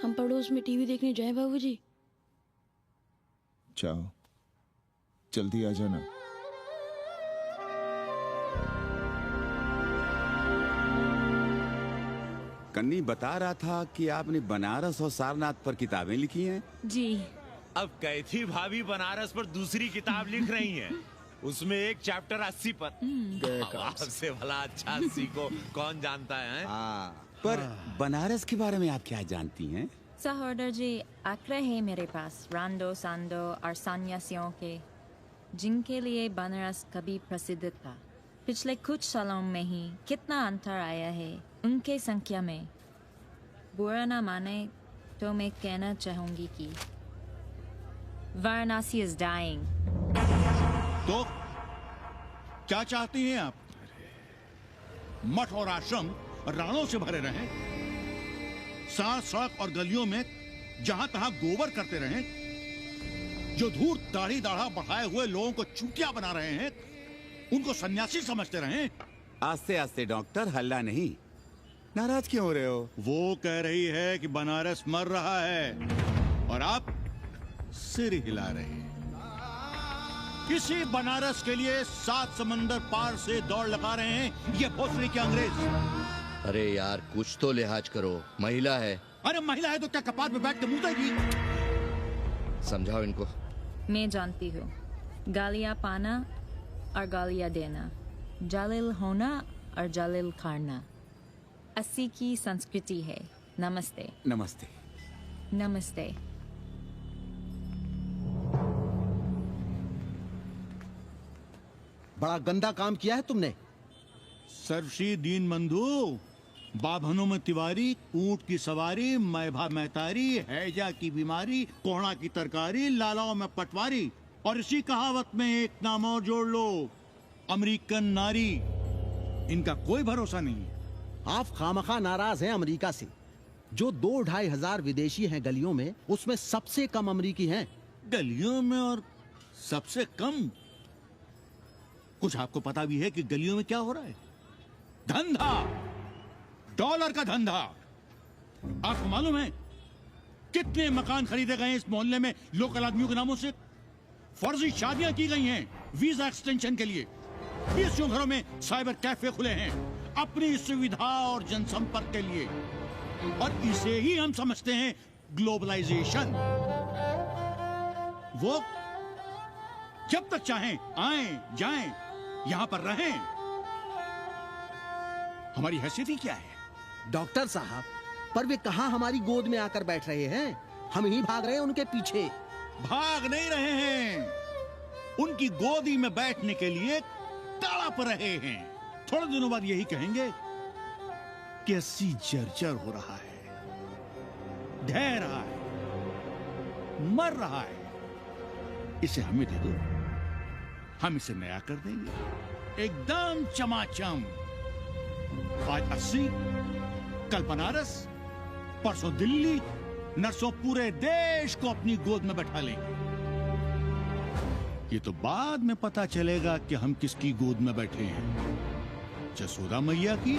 हम पड़ोस में टीवी देखने जाएं बाबूजी? जाओ, जल्दी आ जाना। कन्नी बता रहा था कि आपने बनारस और सारनाथ पर किताबें लिखी हैं। जी। अब कैथी भाभी बनारस पर दूसरी किताब लिख रही हैं। उसमें एक चैप्टर 80 पर। आपसे भला अच्छा 80 को कौन जानता है? पर बनारस के बारे में आप क्या जानती हैं? सहोदर जी, आंकड़े हैं मेरे पास रांडो सांडो और सन्यासियों के, जिनके लिए बनारस कभी प्रसिद्ध था। पिछले कुछ सालों में ही कितना अंतर आया है उनके संख्या में। बुरा ना माने तो मैं कहना चाहूंगी कि वाराणसी is dying। तो क्या चाहती हैं आप? मठ और आश्रम राणों से भरे रहें, साथ सड़क और गलियों में जहां तहां गोबर करते रहें, जो धूर्त दाढ़ी दाढ़ा बढ़ाए हुए लोगों को चूतिया बना रहे हैं उनको सन्यासी समझते रहें। आस्ते आस्ते डॉक्टर, हल्ला नहीं। नाराज क्यों हो रहे हो? वो कह रही है कि बनारस मर रहा है और आप सिर हिला रहे हैं। किसी बनारस के लिए 7 समंदर पार से दौड़ लगा रहे हैं ये भोसड़ी के अंग्रेज। अरे यार, कुछ तो लिहाज करो, महिला है। अरे महिला है तो क्या कपाट पे बैठ के मुंह देगी? समझाओ इनको। मैं जानती हूँ, गालियाँ पाना और गालियाँ देना, जालिल होना और जालिल खाना 80 की संस्कृति है। नमस्ते। नमस्ते। नमस्ते। बड़ा गंदा काम किया है तुमने। सर्वश्री दीन बंधु, बाभनों में तिवारी, ऊंट की सवारी, मैभा मैतारी, हैजा की बीमारी, कोहड़ा की तरकारी, लालाओं में पटवारी, और इसी कहावत में एक नाम और जोड़ लो, अमेरिकन नारी। इनका कोई भरोसा नहीं है। आप खामखा नाराज हैं अमेरिका से। जो 2-2.5 हजार विदेशी हैं गलियों में, उसमें सबसे कम अमेरिकी हैं। गलियों में और सबसे कम? कुछ आपको पता भी है कि गलियों में क्या हो रहा है? धंधा, डॉलर का धंधा। आपको मालूम है कितने मकान खरीदे गए इस मोहल्ले में लोकल आदमियों के नामों से? फर्जी शादियां की गई हैं वीजा एक्सटेंशन के लिए। 20 घरों में साइबर कैफे खुले हैं अपनी सुविधा और जनसंपर्क के लिए, और इसे ही हम समझते हैं ग्लोबलाइजेशन। वो जब तक चाहें आएं जाएं, यहां पर रहें। हमारी हैसियत ही क्या है? डॉक्टर साहब, पर वे कहां हमारी गोद में आकर बैठ रहे हैं? हम ही भाग रहे हैं उनके पीछे। भाग नहीं रहे हैं, उनकी गोदी में बैठने के लिए तड़प रहे हैं। थोड़े दिनों बाद यही कहेंगे कि 80 जर्जर हो रहा है, ढह रहा है, मर रहा है, इसे हमें दे दो, हम इसे नया कर देंगे, एकदम चमाचम। आज 80, कल बनारस, परसों दिल्ली, नरसों पूरे देश को अपनी गोद में बैठा लेंगे। ये तो बाद में पता चलेगा कि हम किसकी गोद में बैठे हैं, जसोदा मैया की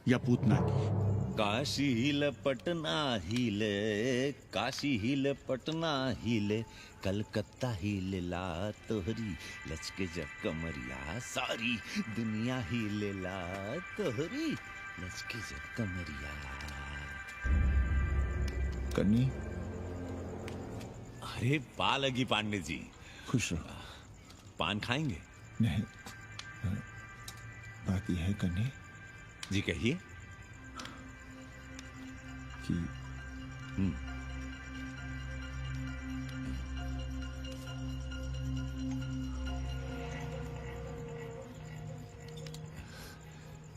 या पूतना की। काशी हिले पटना हिले, काशी हिले पटना हिले, कलकत्ता हिले ला तोहरी लचके जब कमरिया, सारी दुनिया हिले ला तोहरी लचके जब कमरिया। कन्नी, अरे पा लगी पांडे जी। खुश रहो। पान खाएंगे? नहीं, बात यह है कन्नी जी, कहिए। कि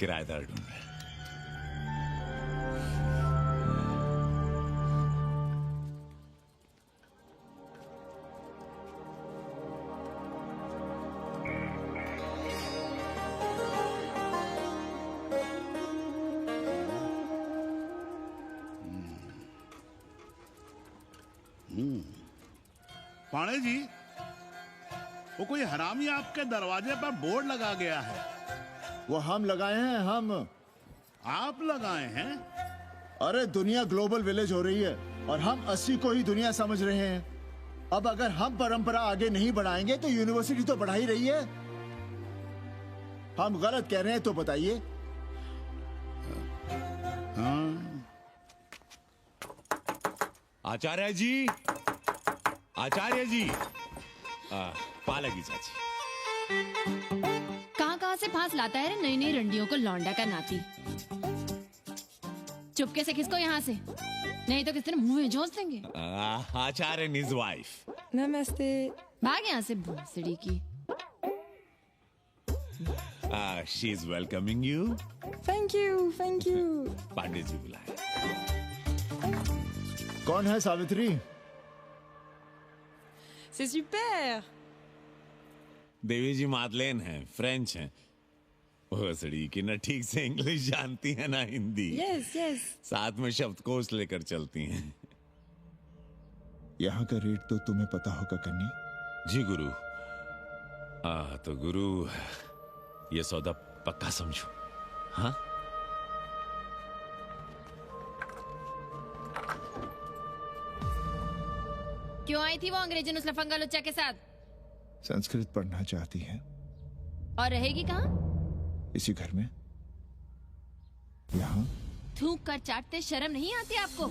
किराएदार ढूंढ रहे। पाणे जी, वो कोई हरामी आपके दरवाजे पर बोर्ड लगा गया है। वो हम लगाए हैं, हम। आप लगाए हैं? अरे दुनिया ग्लोबल विलेज हो रही है और हम 80 को ही दुनिया समझ रहे हैं। अब अगर हम परंपरा आगे नहीं बढ़ाएंगे तो यूनिवर्सिटी तो बढ़ा ही रही है। हम गलत कह रहे हैं तो बताइए। आचार्य जी, आचार्य जी, पालगी चाची। कहाँ से फांस लाता है नई नई रंडियों को लौंडा का नाती। चुपके से खिसको यहाँ से, नहीं तो किस दिन मुंह में जोश देंगे। आचार्य and his wife। नमस्ते। भाग यहाँ से भोसड़ी की। She is welcoming you। Thank you, thank you। Pandey ji बुलाए। कौन है सावित्री? C'est super। देवी जी मादलेन हैं, फ्रेंच हैं। भोसड़ी की ना ठीक से इंग्लिश जानती है ना हिंदी। Yes, yes। साथ में शब्दकोश लेकर चलती हैं। यहाँ का रेट तो तुम्हें पता होगा कन्नी। जी गुरु। तो गुरु, ये सौदा पक्का समझो। हाँ, क्यों आई थी वो अंग्रेजन उस लफंगा लुच्चा के साथ? संस्कृत पढ़ना चाहती है। और रहेगी कहाँ? इसी घर में, यहाँ। थूक कर चाटते शर्म नहीं आती आपको?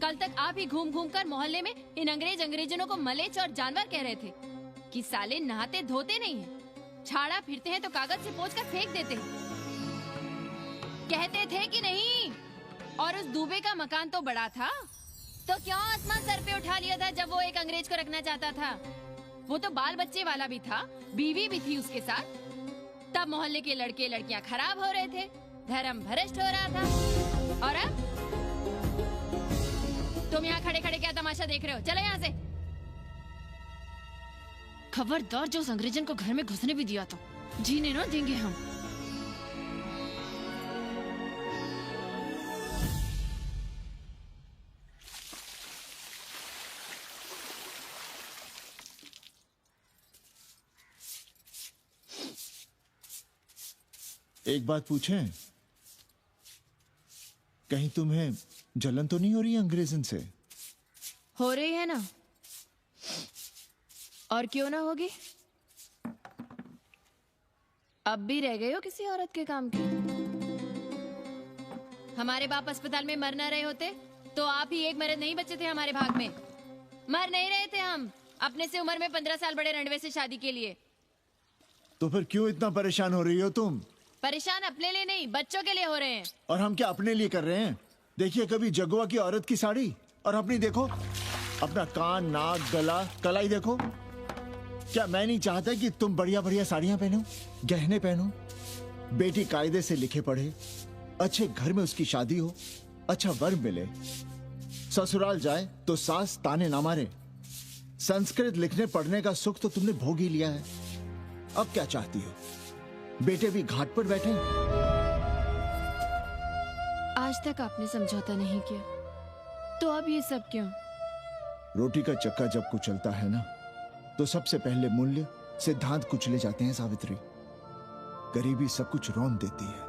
कल तक आप ही घूम घूम कर मोहल्ले में इन अंग्रेजनों को मलेच और जानवर कह रहे थे कि साले नहाते धोते नहीं हैं, छाड़ा फिरते हैं तो कागज से पोंछ कर फेंक देते हैं। कहते थे कि नहीं? और उस दूबे का मकान तो बड़ा था, तो क्यों आसमान सर पे उठा लिया था जब वो एक अंग्रेज को रखना चाहता था? वो तो बाल बच्चे वाला भी था, बीवी भी थी उसके साथ। तब मोहल्ले के लड़के लड़कियां खराब हो रहे थे, धर्म भ्रष्ट हो रहा था। और अब तुम यहाँ खड़े खड़े क्या तमाशा देख रहे हो? चलो यहाँ से। खबरदार, जो उस अंग्रेजन को घर में घुसने भी दिया था, जीने ना देंगे हम। एक बात पूछें, कहीं तुम्हें जलन तो नहीं हो रही अंग्रेजन से? हो रही है ना, और क्यों ना होगी? अब भी रह गए हो किसी औरत के काम की? हमारे बाप अस्पताल में मर ना रहे होते तो आप ही एक मर्द नहीं बचे थे हमारे भाग में। मर नहीं रहे थे हम अपने से उम्र में 15 साल बड़े रंडवे से शादी के लिए। तो फिर क्यों इतना परेशान हो रही हो तुम? परेशान अपने लिए नहीं, बच्चों के लिए हो रहे हैं। और हम क्या अपने लिए कर रहे हैं? देखिए कभी जगुआ की औरत की साड़ी और अपनी देखो, अपना कान, नाक, गला, कलाई देखो। क्या मैं नहीं चाहता कि तुम बढ़िया बढ़िया साड़ियां पहनो, गहने पहनो, बेटी कायदे से लिखे पढ़े, अच्छे घर में उसकी शादी हो, अच्छा वर मिले, ससुराल जाए तो सास ताने ना मारे, संस्कृत लिखने पढ़ने का सुख तो तुमने भोग ही लिया है। अब क्या चाहती हो? बेटे भी घाट पर बैठे हैं। आज तक आपने समझौता नहीं किया, तो अब ये सब क्यों? रोटी का चक्का जब कुचलता है ना, तो सबसे पहले मूल्य सिद्धांत कुचले जाते हैं सावित्री। गरीबी सब कुछ रौंद देती है।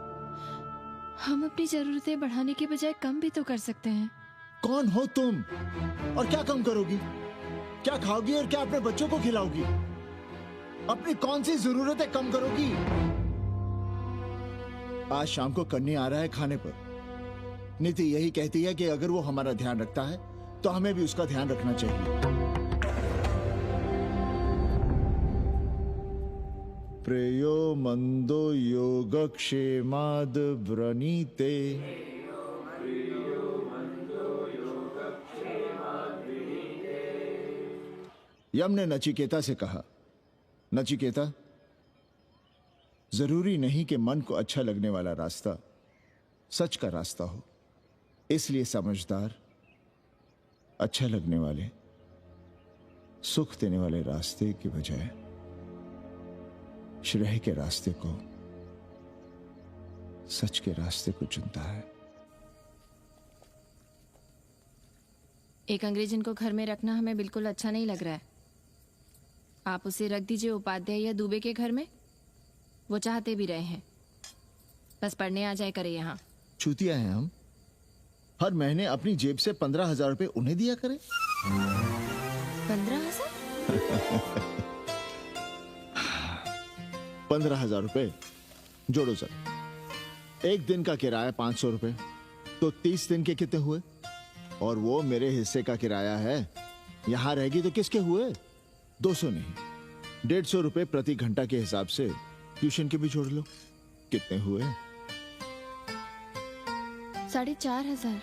हम अपनी जरूरतें बढ़ाने के बजाय कम भी तो कर सकते हैं। कौन हो तुम और क्या कम करोगी? क्या खाओगी और क्या अपने बच्चों को खिलाओगी? अपनी कौन सी जरूरतें कम करोगी? आज शाम को कन्नी आ रहा है खाने पर। नीति यही कहती है कि अगर वो हमारा ध्यान रखता है तो हमें भी उसका ध्यान रखना चाहिए। प्रेयो मंदो योगक्षेमाद व्रणीते। यम ने नचिकेता से कहा, नचिकेता, जरूरी नहीं कि मन को अच्छा लगने वाला रास्ता सच का रास्ता हो। इसलिए समझदार, अच्छा लगने वाले, सुख देने वाले रास्ते की बजाय श्रेय के रास्ते को, सच के रास्ते को चुनता है। एक अंग्रेजन को घर में रखना हमें बिल्कुल अच्छा नहीं लग रहा है। आप उसे रख दीजिए उपाध्याय या दुबे के घर में। वो चाहते भी रहे हैं, बस पढ़ने आ जाए करे यहाँ। चूतिया हैं हम। हर महीने अपनी जेब से 15,000 रुपए उन्हें दिया करें। 15,000? 15,000 रुपए जोड़ो सर। एक दिन का किराया 500 रुपए, तो 30 दिन के कितने हुए? और वो मेरे हिस्से का किराया है। यहां रहेगी तो किसके हुए? 200 नहीं, 150 रुपए प्रति घंटा के हिसाब से ट्यूशन के भी जोड़ लो। कितने हुए? 4,500।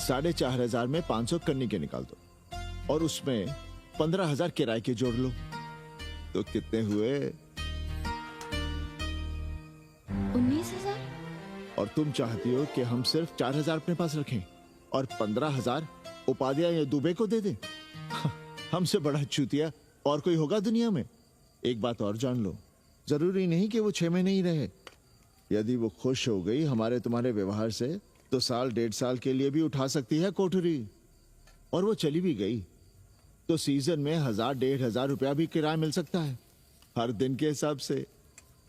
4,500 में 500 कन्नी के निकाल दो और उसमें 15,000 किराए के जोड़ लो, तो कितने हुए? 19,000। और तुम चाहती हो कि हम सिर्फ 4,000 अपने पास रखें और 15,000 उपाध्याय या दुबे को दे दें? हमसे बड़ा चूतिया और कोई होगा दुनिया में? एक बात और जान लो, जरूरी नहीं कि वो 6 महीने ही रहे। यदि वो खुश हो गई हमारे तुम्हारे व्यवहार से, तो साल 1.5 साल के लिए भी उठा सकती है कोठरी। और वो चली भी गई तो सीजन में 1,000-1,500 रुपया भी किराया मिल सकता है, हर दिन के हिसाब से।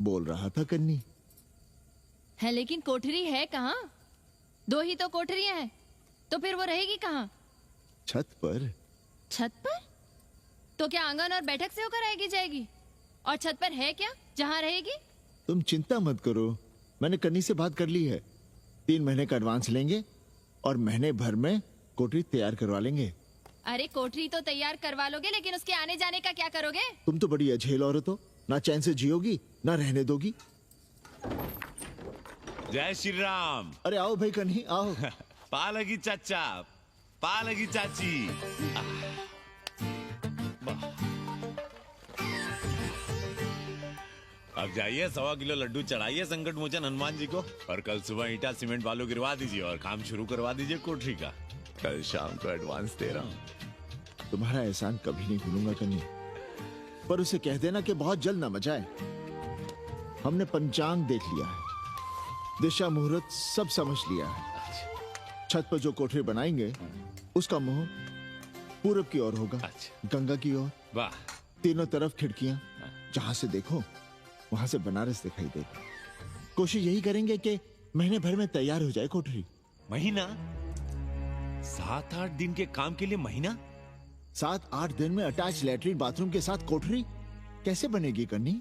बोल रहा था कन्नी। है लेकिन कोठरी है कहाँ? 2 ही तो कोठरियां हैं, तो फिर वो रहेगी कहाँ? छत पर। छत पर? तो क्या आंगन और बैठक से होकर आएगी जाएगी? और छत पर है क्या जहाँ रहेगी? तुम चिंता मत करो, मैंने कन्नी से बात कर ली है। 3 महीने का एडवांस लेंगे और महीने भर में कोठरी तैयार करवा लेंगे। अरे कोठरी तो तैयार करवा लोगे, लेकिन उसके आने जाने का क्या करोगे? तुम तो बड़ी अझेल औरत हो, ना चैन से जियोगी ना रहने दोगी। जय श्री राम। अरे आओ भाई कन्ही आओ। पालगी चाचा, पालगी चाची। अब जाइए 1.25 किलो लड्डू चढ़ाइए संकट मोचन हनुमान जी को, और कल सुबह ईटा सीमेंट बालू गिरवा दीजिए और काम शुरू करवा दीजिए कोठरी का। कल शाम को एडवांस दे रहा हूँ। तुम्हारा एहसान कभी नहीं भूलूंगा कन्नी, पर उसे कह देना कि बहुत जल्द ना मचाए। हमने पंचांग देख लिया है, दिशा मुहूर्त सब समझ लिया है। छत पर जो कोठरी बनाएंगे उसका मुंह पूरब की ओर होगा, गंगा की ओर। वाह। तीनों तरफ खिड़कियां, जहां से देखो वहां से बनारस दिखाई देगा। कोशिश यही करेंगे कि महीने भर में तैयार हो जाए कोठरी। महीना? 7-8 दिन के काम के लिए महीना? 7-8 दिन में अटैच लैट्रिन बाथरूम के साथ कोठरी कैसे बनेगी कन्नी?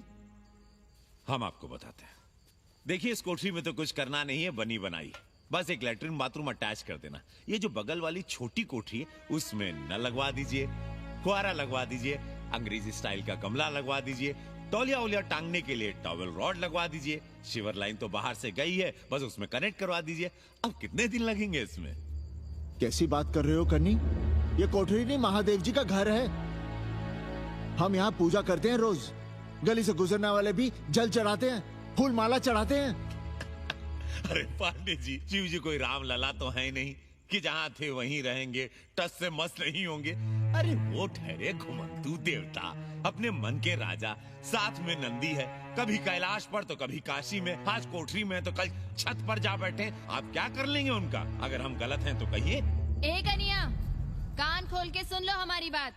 हम आपको बताते हैं। देखिए, इस कोठरी में तो कुछ करना नहीं है, बनी बनाई। बस एक लैट्रिन बाथरूम अटैच कर देना। ये जो बगल वाली छोटी कोठरी है उसमें नल लगवा दीजिए, फुहारा लगवा दीजिए, अंग्रेजी स्टाइल का गमला लगवा दीजिए, तौलिया उलिया टांगने के लिए टॉवल रॉड लगवा दीजिए। शिवर लाइन तो बाहर से गई है, बस उसमें कनेक्ट करवा दीजिए। अब कितने दिन लगेंगे इसमें? कैसी बात कर रहे हो कन्नी? ये कोठरी नहीं, महादेव जी का घर है। हम यहाँ पूजा करते हैं रोज। गली से गुजरने वाले भी जल चढ़ाते हैं, फूल माला चढ़ाते हैं। अरे पांडे जी, शिव जी कोई राम लला तो है नहीं कि जहां थे वहीं रहेंगे, टस से मस नहीं होंगे। अरे वो ठहरे घुमंतू देवता, अपने मन के राजा, साथ में नंदी है, कभी कैलाश पर तो कभी काशी में, आज कोठरी में तो कल छत पर जा बैठे। आप क्या कर लेंगे उनका? अगर हम गलत हैं तो कहिए। ए कन्या, कान खोल के सुन लो हमारी बात।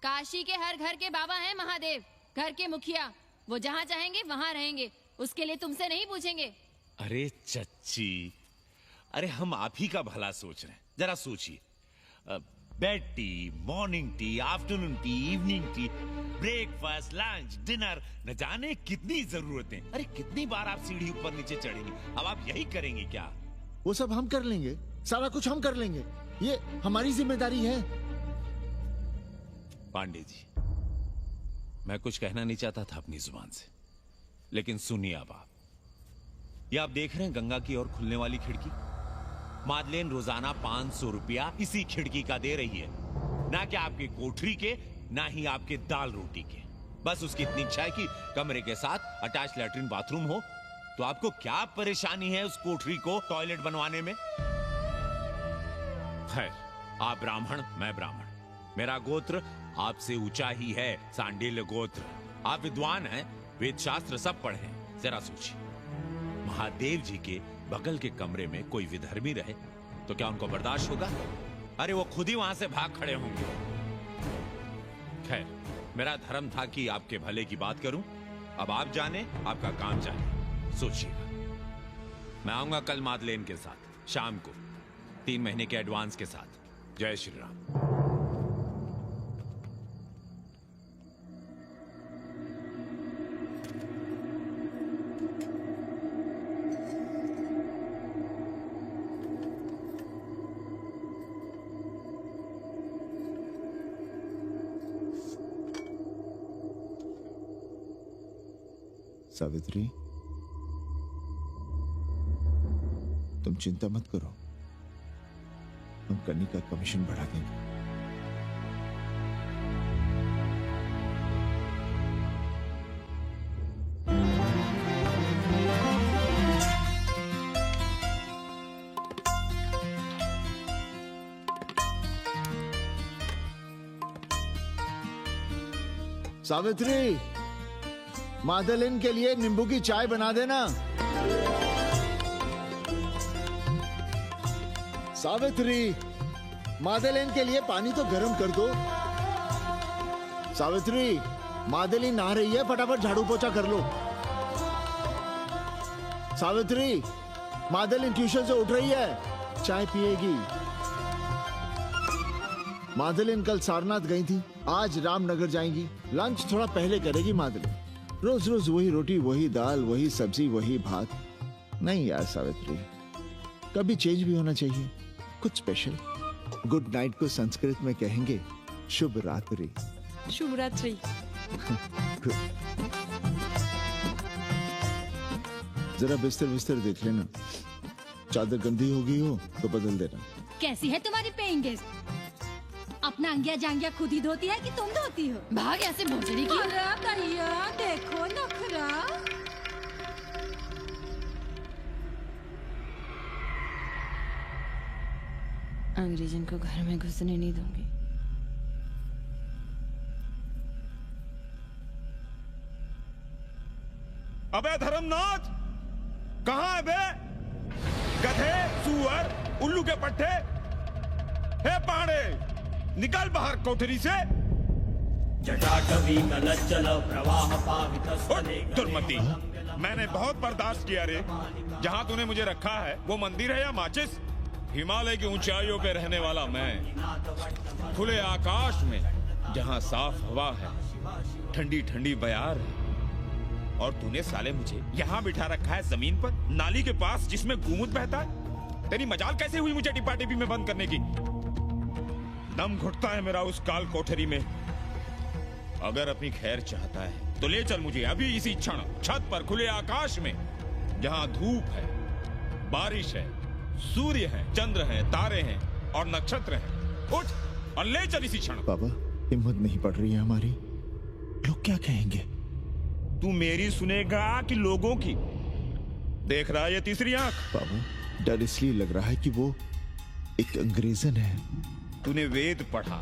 काशी के हर घर के बाबा हैं महादेव, घर के मुखिया। वो जहाँ चाहेंगे वहाँ रहेंगे, उसके लिए तुमसे नहीं पूछेंगे। अरे चच्ची, अरे हम आप ही का भला सोच रहे हैं, जरा सोचिए। Bed tea, morning tea, afternoon T, evening tea, breakfast, lunch, dinner, न जाने कितनी जरूरतें। अरे कितनी बार आप सीढ़ी ऊपर नीचे चढ़ेंगे, अब आप यही करेंगे क्या? वो सब हम कर लेंगे, सारा कुछ हम कर लेंगे, ये हमारी जिम्मेदारी है। पांडे जी, मैं कुछ कहना नहीं चाहता था अपनी जुबान से, लेकिन सुनिए अब आप। ये आप देख रहे हैं गंगा की ओर खुलने वाली खिड़की? मादलेन रोजाना 500 रुपया इसी खिड़की का दे रही है, ना कि आपकी कोठरी के, ना ही आपके दाल रोटी के। बस उसकी इतनी इच्छा है कि कमरे के साथ अटैच लैट्रिन बाथरूम हो। तो आपको क्या परेशानी है उस कोठरी को टॉयलेट बनवाने में? खैर, आप ब्राह्मण, मैं ब्राह्मण, मेरा गोत्र आपसे ऊंचा ही है, सांडिल्य गोत्र। आप विद्वान हैं, वेद शास्त्र सब पढ़े हैं। जरा सोचिए, महादेव जी के बगल के कमरे में कोई विधर्मी रहे तो क्या उनको बर्दाश्त होगा? अरे वो खुद ही वहां से भाग खड़े होंगे। खैर, मेरा धर्म था कि आपके भले की बात करूं। अब आप जाने, आपका काम जाने। सोचिएगा, मैं आऊंगा कल मादलेन के साथ शाम को, 3 महीने के एडवांस के साथ। जय श्री राम। सावित्री, तुम चिंता मत करो, हम कन्नी का कमीशन बढ़ा देंगे। सावित्री, मादलेन के लिए नींबू की चाय बना देना। सावित्री, मादलेन के लिए पानी तो गर्म कर दो। सावित्री, मादलेन नहा रही है, फटाफट झाड़ू पोछा कर लो। सावित्री, मादलेन ट्यूशन से उठ रही है, चाय पिएगी। मादलेन कल सारनाथ गई थी, आज रामनगर जाएंगी। लंच थोड़ा पहले करेगी मादलेन। रोज रोज वही रोटी, वही दाल, वही सब्जी, वही भात। नहीं यार सावित्री, कभी चेंज भी होना चाहिए, कुछ स्पेशल। गुड नाइट को संस्कृत में कहेंगे शुभ रात्रि। शुभ रात्रि। जरा बिस्तर बिस्तर देख लेना, चादर गंदी हो गई हो तो बदल देना। कैसी है तुम्हारी पेइंग गेस्ट? अपना अंगिया जांगिया खुद ही धोती है कि तुम धोती हो? भाग ऐसे भोजड़ी की। अरे भैया देखो नखरा। अंग्रेजन को घर में घुसने नहीं दूंगी। अबे धर्मनाथ, कहाँ है बे? गधे, सुअर, उल्लू के पट्टे। हे पांडे, निकल बाहर कोठरी से। जटाटवी कलज्जल प्रवाह पावितस्थले। दुर्मति, मैंने बहुत बर्दाश्त किया रे। जहाँ तूने मुझे रखा है वो मंदिर है या माचिस? हिमालय की ऊंचाइयों पे रहने वाला मैं, खुले आकाश में जहाँ साफ हवा है, ठंडी ठंडी बयार है, और तूने साले मुझे यहाँ बिठा रखा है जमीन पर, नाली के पास जिसमें गोमूत्र बहता है। तेरी मजाल कैसे हुई मुझे टिपा टिपी में बंद करने की? दम घुटता है मेरा उस काल कोठरी में। अगर अपनी खैर चाहता है तो ले चल मुझे अभी इसी क्षण छत पर खुले आकाश में, जहां धूप है, बारिश है, सूर्य है, चंद्र है, तारे हैं और नक्षत्र हैं। उठ और ले चल इसी क्षण। बाबा, हिम्मत नहीं पड़ रही है हमारी, लोग क्या कहेंगे? तू मेरी सुनेगा कि लोगों की? देख रहा है ये तीसरी आंख? बाबा, डर इसलिए लग रहा है कि वो एक अंग्रेजन है, तूने वेद पढ़ा,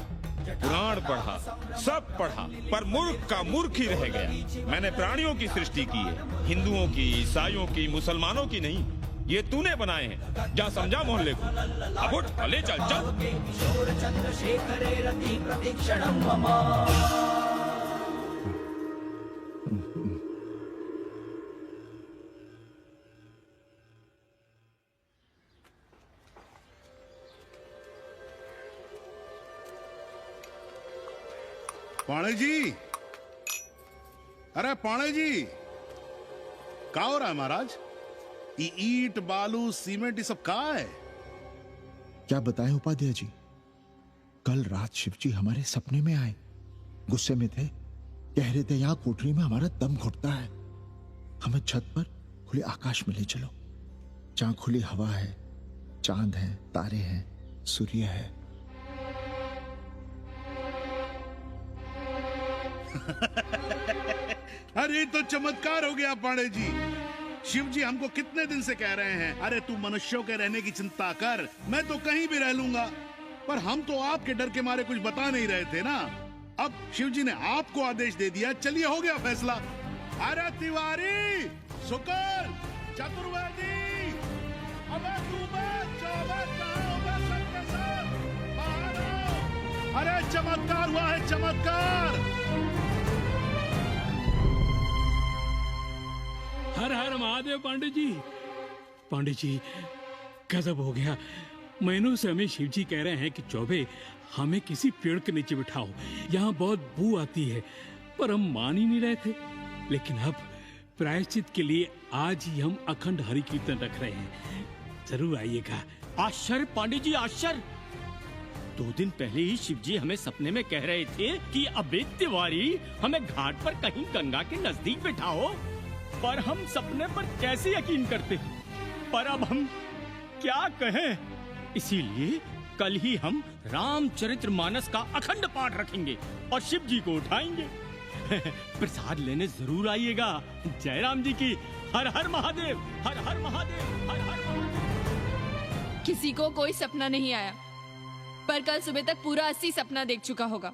पुराण पढ़ा, सब पढ़ा, पर मूर्ख का मूर्ख ही रह गया। मैंने प्राणियों की सृष्टि की है, हिंदुओं की, ईसाइयों की, मुसलमानों की नहीं। ये तूने बनाए हैं। जा समझा मोहल्ले को। अब उठ, ले चल चल। पाणे जी, अरे पाणे जी, क्या हो रहा है महाराज? ये ईंट बालू सीमेंट ये सब कहाँ है? क्या बताएं उपाध्याय जी, कल रात शिवजी हमारे सपने में आए। गुस्से में थे, कह रहे थे यहाँ कोठरी में हमारा दम घुटता है, हमें छत पर खुले आकाश में ले चलो, जहां खुली हवा है, चांद है, तारे हैं, सूर्य है। अरे तो चमत्कार हो गया पाणे जी। शिव जी हमको कितने दिन से कह रहे हैं, अरे तू मनुष्यों के रहने की चिंता कर, मैं तो कहीं भी रह लूंगा। पर हम तो आपके डर के मारे कुछ बता नहीं रहे थे ना। अब शिव जी ने आपको आदेश दे दिया, चलिए हो गया फैसला। अरे तिवारी, शुक्र, चतुर्वेदी, अबे तू अरे चमत्कार हुआ है, चमत्कार। हर हर महादेव पांडे जी। पांडे जी, गजब हो गया। महीनों से हमें शिवजी कह रहे हैं कि चौबे हमें किसी पेड़ के नीचे बिठाओ, यहाँ बहुत बू आती है, पर हम मान ही नहीं रहे थे। लेकिन अब प्रायश्चित के लिए आज ही हम अखंड हरि कीर्तन रख रहे हैं, जरूर आइएगा। आश्चर्य पांडे जी, आश्चर्य। 2 दिन पहले ही शिवजी हमें सपने में कह रहे थे कि अबे तिवारी, हमें घाट पर कहीं गंगा के नजदीक बिठाओ, पर हम सपने पर कैसे यकीन करते। पर अब हम क्या कहें, इसीलिए कल ही हम रामचरितमानस का अखंड पाठ रखेंगे और शिव जी को उठाएंगे। प्रसाद लेने जरूर आइएगा। जय राम जी की। हर हर महादेव, हर हर महादेव, हर हर महादेव। किसी को कोई सपना नहीं आया, पर कल सुबह तक पूरा 80 सपना देख चुका होगा।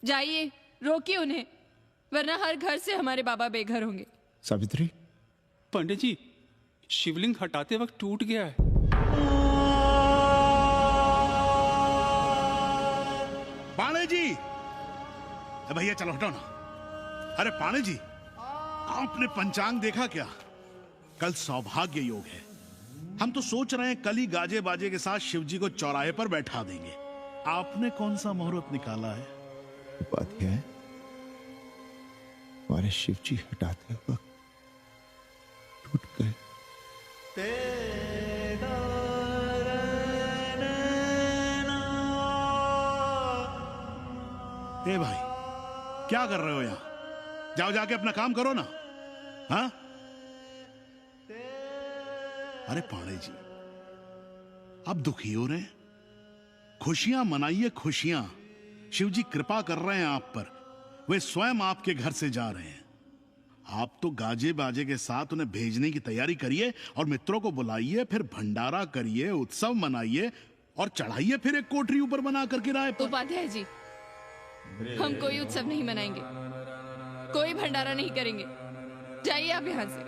जाइए, रोकिए उन्हें, वरना हर घर से हमारे बाबा बेघर होंगे। सावित्री, पंडित जी, शिवलिंग हटाते वक्त टूट गया है। पाणे जी, भैया चलो हटो ना। अरे पाणे जी, आपने पंचांग देखा क्या? कल सौभाग्य योग है। हम तो सोच रहे हैं कल ही गाजे बाजे के साथ शिवजी को चौराहे पर बैठा देंगे। आपने कौन सा मुहूर्त निकाला है? उपाध्याय, हमारे शिवजी हटाते वक्त टूट गए। ए भाई, क्या कर रहे हो यहाँ? जाओ जाके अपना काम करो ना। हाँ? अरे पाणे जी, आप दुखी हो रहे हैं? खुशियां मनाइए, खुशियां। शिवजी कृपा कर रहे हैं आप पर, वे स्वयं आपके घर से जा रहे हैं। आप तो गाजे बाजे के साथ उन्हें भेजने की तैयारी करिए और मित्रों को बुलाइए, फिर भंडारा करिए, उत्सव मनाइए और चढ़ाइए फिर एक कोठरी ऊपर बना कर किराए पर। उपाध्याय जी, हम कोई उत्सव नहीं मनाएंगे, कोई भंडारा नहीं करेंगे। जाइए आप यहाँ से।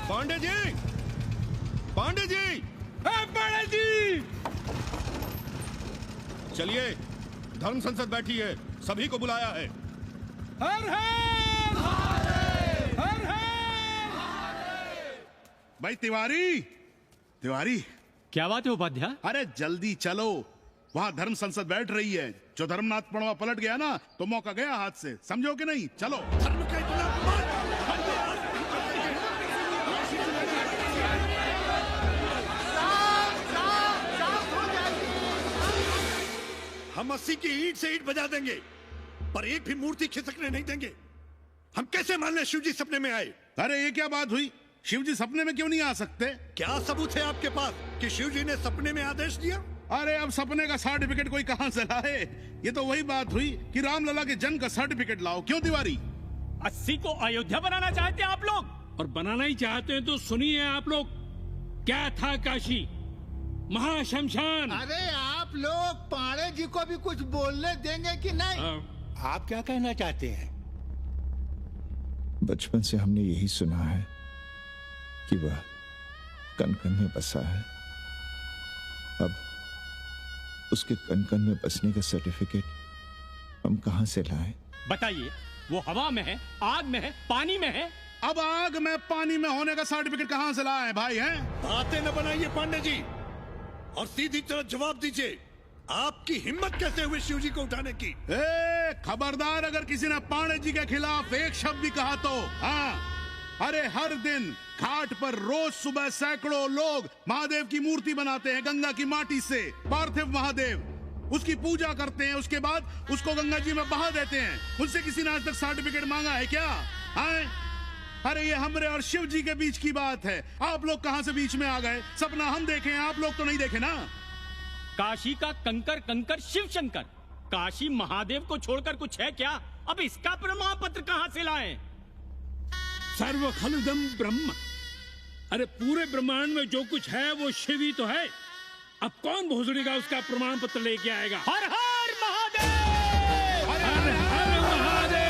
पांडे जी, पांडे जी, पांडे जी, चलिए, धर्म संसद बैठी है, सभी को बुलाया है। हर हर हर हर। भाई तिवारी, तिवारी, क्या बात है उपाध्याय? अरे जल्दी चलो, वहां धर्म संसद बैठ रही है। जो धर्मनाथ पड़वा पलट गया ना, तो मौका गया हाथ से, समझो कि नहीं? चलो। धर्म का हम 80 की ईंट से ईंट बजा देंगे, पर एक भी मूर्ति खिसकने नहीं देंगे। हम कैसे मान लें शिवजी सपने में आए? अरे ये क्या बात हुई? शिव जी सपने में क्यों नहीं आ सकते? क्या सबूत है आपके पास कि शिव जी ने सपने में आदेश दिया? अरे अब सपने का सर्टिफिकेट कोई कहां से लाए? ये तो वही बात हुई कि रामलला के जन्म का सर्टिफिकेट लाओ। क्यों तिवारी? 80 को अयोध्या बनाना चाहते हैं आप लोग, और बनाना ही चाहते हैं तो सुनिए आप लोग, क्या था काशी? महाशमशान। अरे आप लोग पाड़े जी को भी कुछ बोलने देंगे कि नहीं? आप क्या कहना चाहते हैं? बचपन से हमने यही सुना है कि वह कन कन में बसा है। अब उसके कन कन में बसने का सर्टिफिकेट हम कहां से लाएं? बताइए, वो हवा में है, आग में है, पानी में है? अब आग में पानी में होने का सर्टिफिकेट कहां से लाए भाई? हैं? बातें न बनाइए पांडे जी, और सीधी तरह जवाब दीजिए। आपकी हिम्मत कैसे हुई शिव जी को उठाने की? खबरदार, अगर किसी ने पांडे जी के खिलाफ एक शब्द भी कहा तो। हाँ, अरे हर दिन घाट पर रोज सुबह सैकड़ों लोग महादेव की मूर्ति बनाते हैं गंगा की माटी से, पार्थिव महादेव। उसकी पूजा करते हैं, उसके बाद उसको गंगा जी में बहा देते हैं। उनसे किसी ने आज तक सर्टिफिकेट मांगा है क्या? अरे ये हमरे और शिव जी के बीच की बात है। आप लोग कहां से बीच में आ गए? सपना हम देखे हैं, आप लोग तो नहीं देखे ना। काशी का कंकर कंकर शिव शंकर, काशी महादेव को छोड़कर कुछ है क्या? अब इसका प्रमाण पत्र कहां से लाएं? सर्व खलुदम ब्रह्म, अरे पूरे ब्रह्मांड में जो कुछ है वो शिव ही तो है। अब कौन भोसड़ी का उसका प्रमाण पत्र लेके आएगा? हर हर महादेव, हर हर महादेव,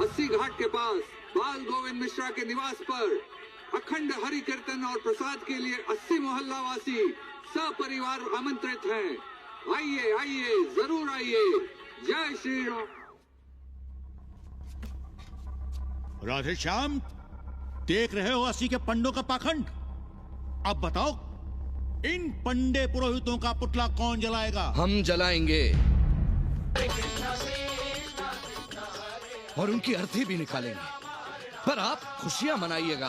अस्सी घाट के पास बाल गोविंद मिश्रा के निवास पर अखंड हरि कीर्तन और प्रसाद के लिए 80 मोहल्ला वासी सपरिवार आमंत्रित हैं। आइए आइए, जरूर आइए। जय श्री राम। राधे श्याम, देख रहे हो 80 के पंडों का पाखंड? अब बताओ, इन पंडे पुरोहितों का पुतला कौन जलाएगा? हम जलाएंगे और उनकी अर्थी भी निकालेंगे। पर आप खुशियां मनाइएगा,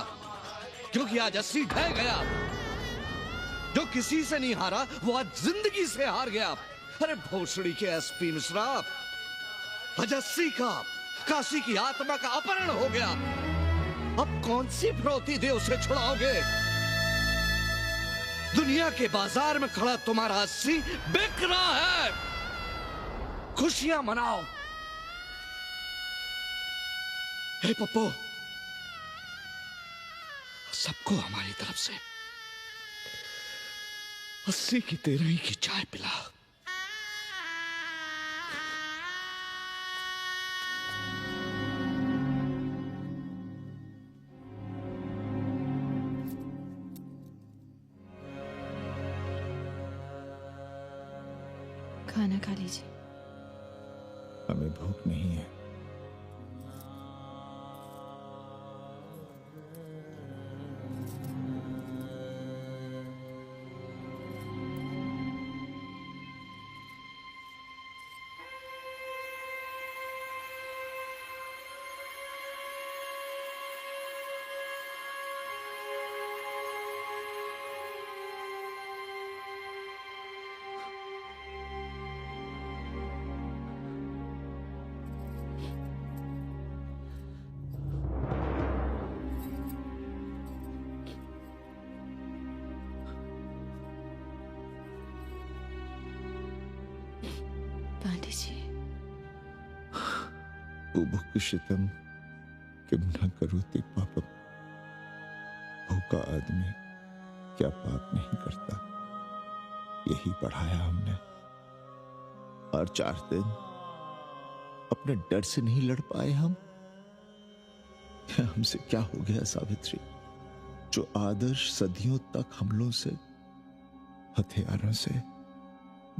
क्योंकि आज 80 ढह गया। जो किसी से नहीं हारा वो आज जिंदगी से हार गया। अरे भोसड़ी के एसपी मिश्रा, आज 80 का काशी की आत्मा का अपहरण हो गया। अब कौन सी फिरौती दे उसे छुड़ाओगे? दुनिया के बाजार में खड़ा तुम्हारा 80 बिक रहा है। खुशियां मनाओ। हे पप्पू, सबको हमारी तरफ से 80 की 13 की चाय पिला। खाना खा लीजिए। हमें भूख नहीं है। उभुक्षितम किम न करोति पापम। भूखा आदमी क्या पाप नहीं करता, यही पढ़ाया हमने। और 4 दिन अपने डर से नहीं लड़ पाए हम। हमसे क्या हो गया सावित्री, जो आदर्श सदियों तक हमलों से, हथियारों से,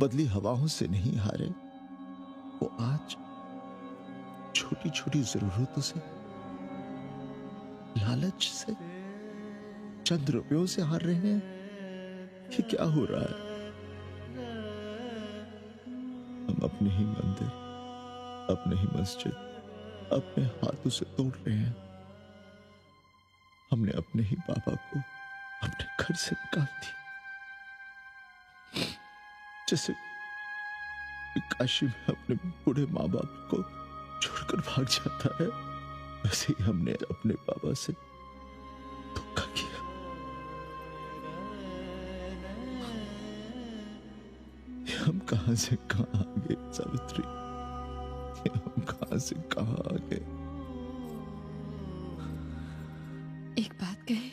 बदली हवाओं से नहीं हारे, वो आज छोटी छोटी जरूरतों से, लालच से, चंद रुपयों से हार रहे हैं। ये क्या हो रहा है? हम अपने ही मंदिर, अपने ही मस्जिद अपने हाथों से तोड़ रहे हैं। हमने अपने ही बाबा को अपने घर से निकाल दिया। जैसे काशी में अपने बूढ़े माँ बाप को छोड़कर भाग जाता है, वैसे ही हमने अपने बाबा से धोखा किया। हम कहां से कहां आ गए सावित्री, हम कहां से कहां आ गए। एक बात कहे,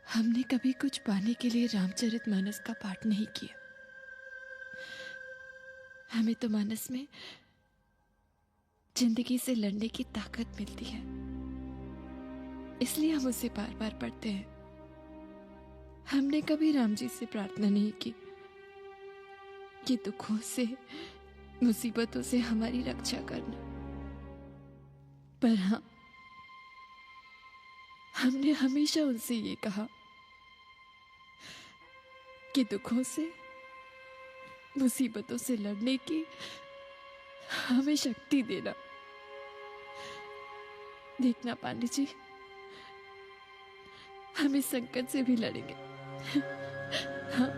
हमने कभी कुछ पाने के लिए रामचरितमानस का पाठ नहीं किया। हमें तो मानस में जिंदगी से लड़ने की ताकत मिलती है, इसलिए हम उसे बार बार पढ़ते हैं। हमने कभी राम जी से प्रार्थना नहीं की कि दुखों से, मुसीबतों से हमारी रक्षा करना। पर हाँ, हमने हमेशा उनसे ये कहा कि दुखों से, मुसीबतों से लड़ने की हमें शक्ति देना। देखना पांडे जी, हम इस संकट से भी लड़ेंगे। हाँ।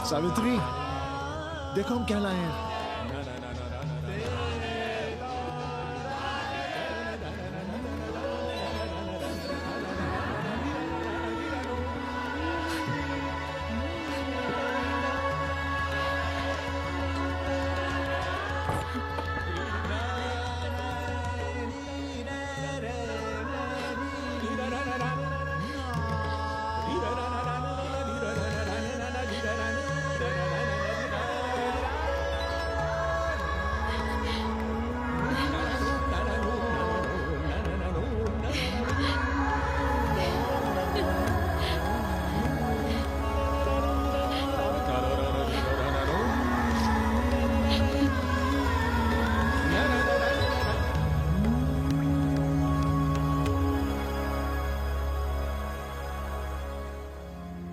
सावित्री, देखो हम क्या लाए हैं।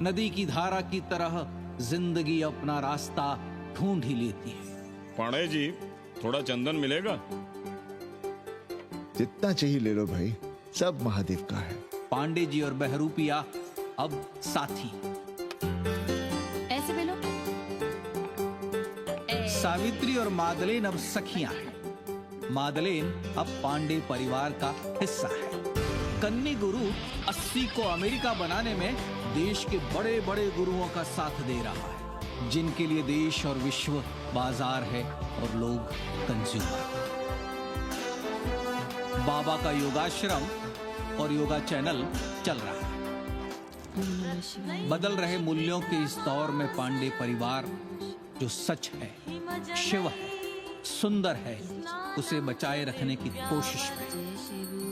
नदी की धारा की तरह जिंदगी अपना रास्ता ढूंढ ही लेती है, पांडे जी, थोड़ा चंदन मिलेगा? जितना चाहिए ले लो भाई, सब महादेव का है। पांडे जी और बहरूपिया अब साथी। ऐसे बोलो। सावित्री और मादलेन अब सखियां हैं। मादलेन अब पांडे परिवार का हिस्सा है। कन्नी गुरु 80 को अमेरिका बनाने में देश के बड़े बड़े गुरुओं का साथ दे रहा है, जिनके लिए देश और विश्व बाजार है और लोग कंज्यूमर। बाबा का योगाश्रम और योगा चैनल चल रहा है। बदल रहे मूल्यों के इस दौर में पांडे परिवार जो सच है, शिव है, सुंदर है, उसे बचाए रखने की कोशिश में।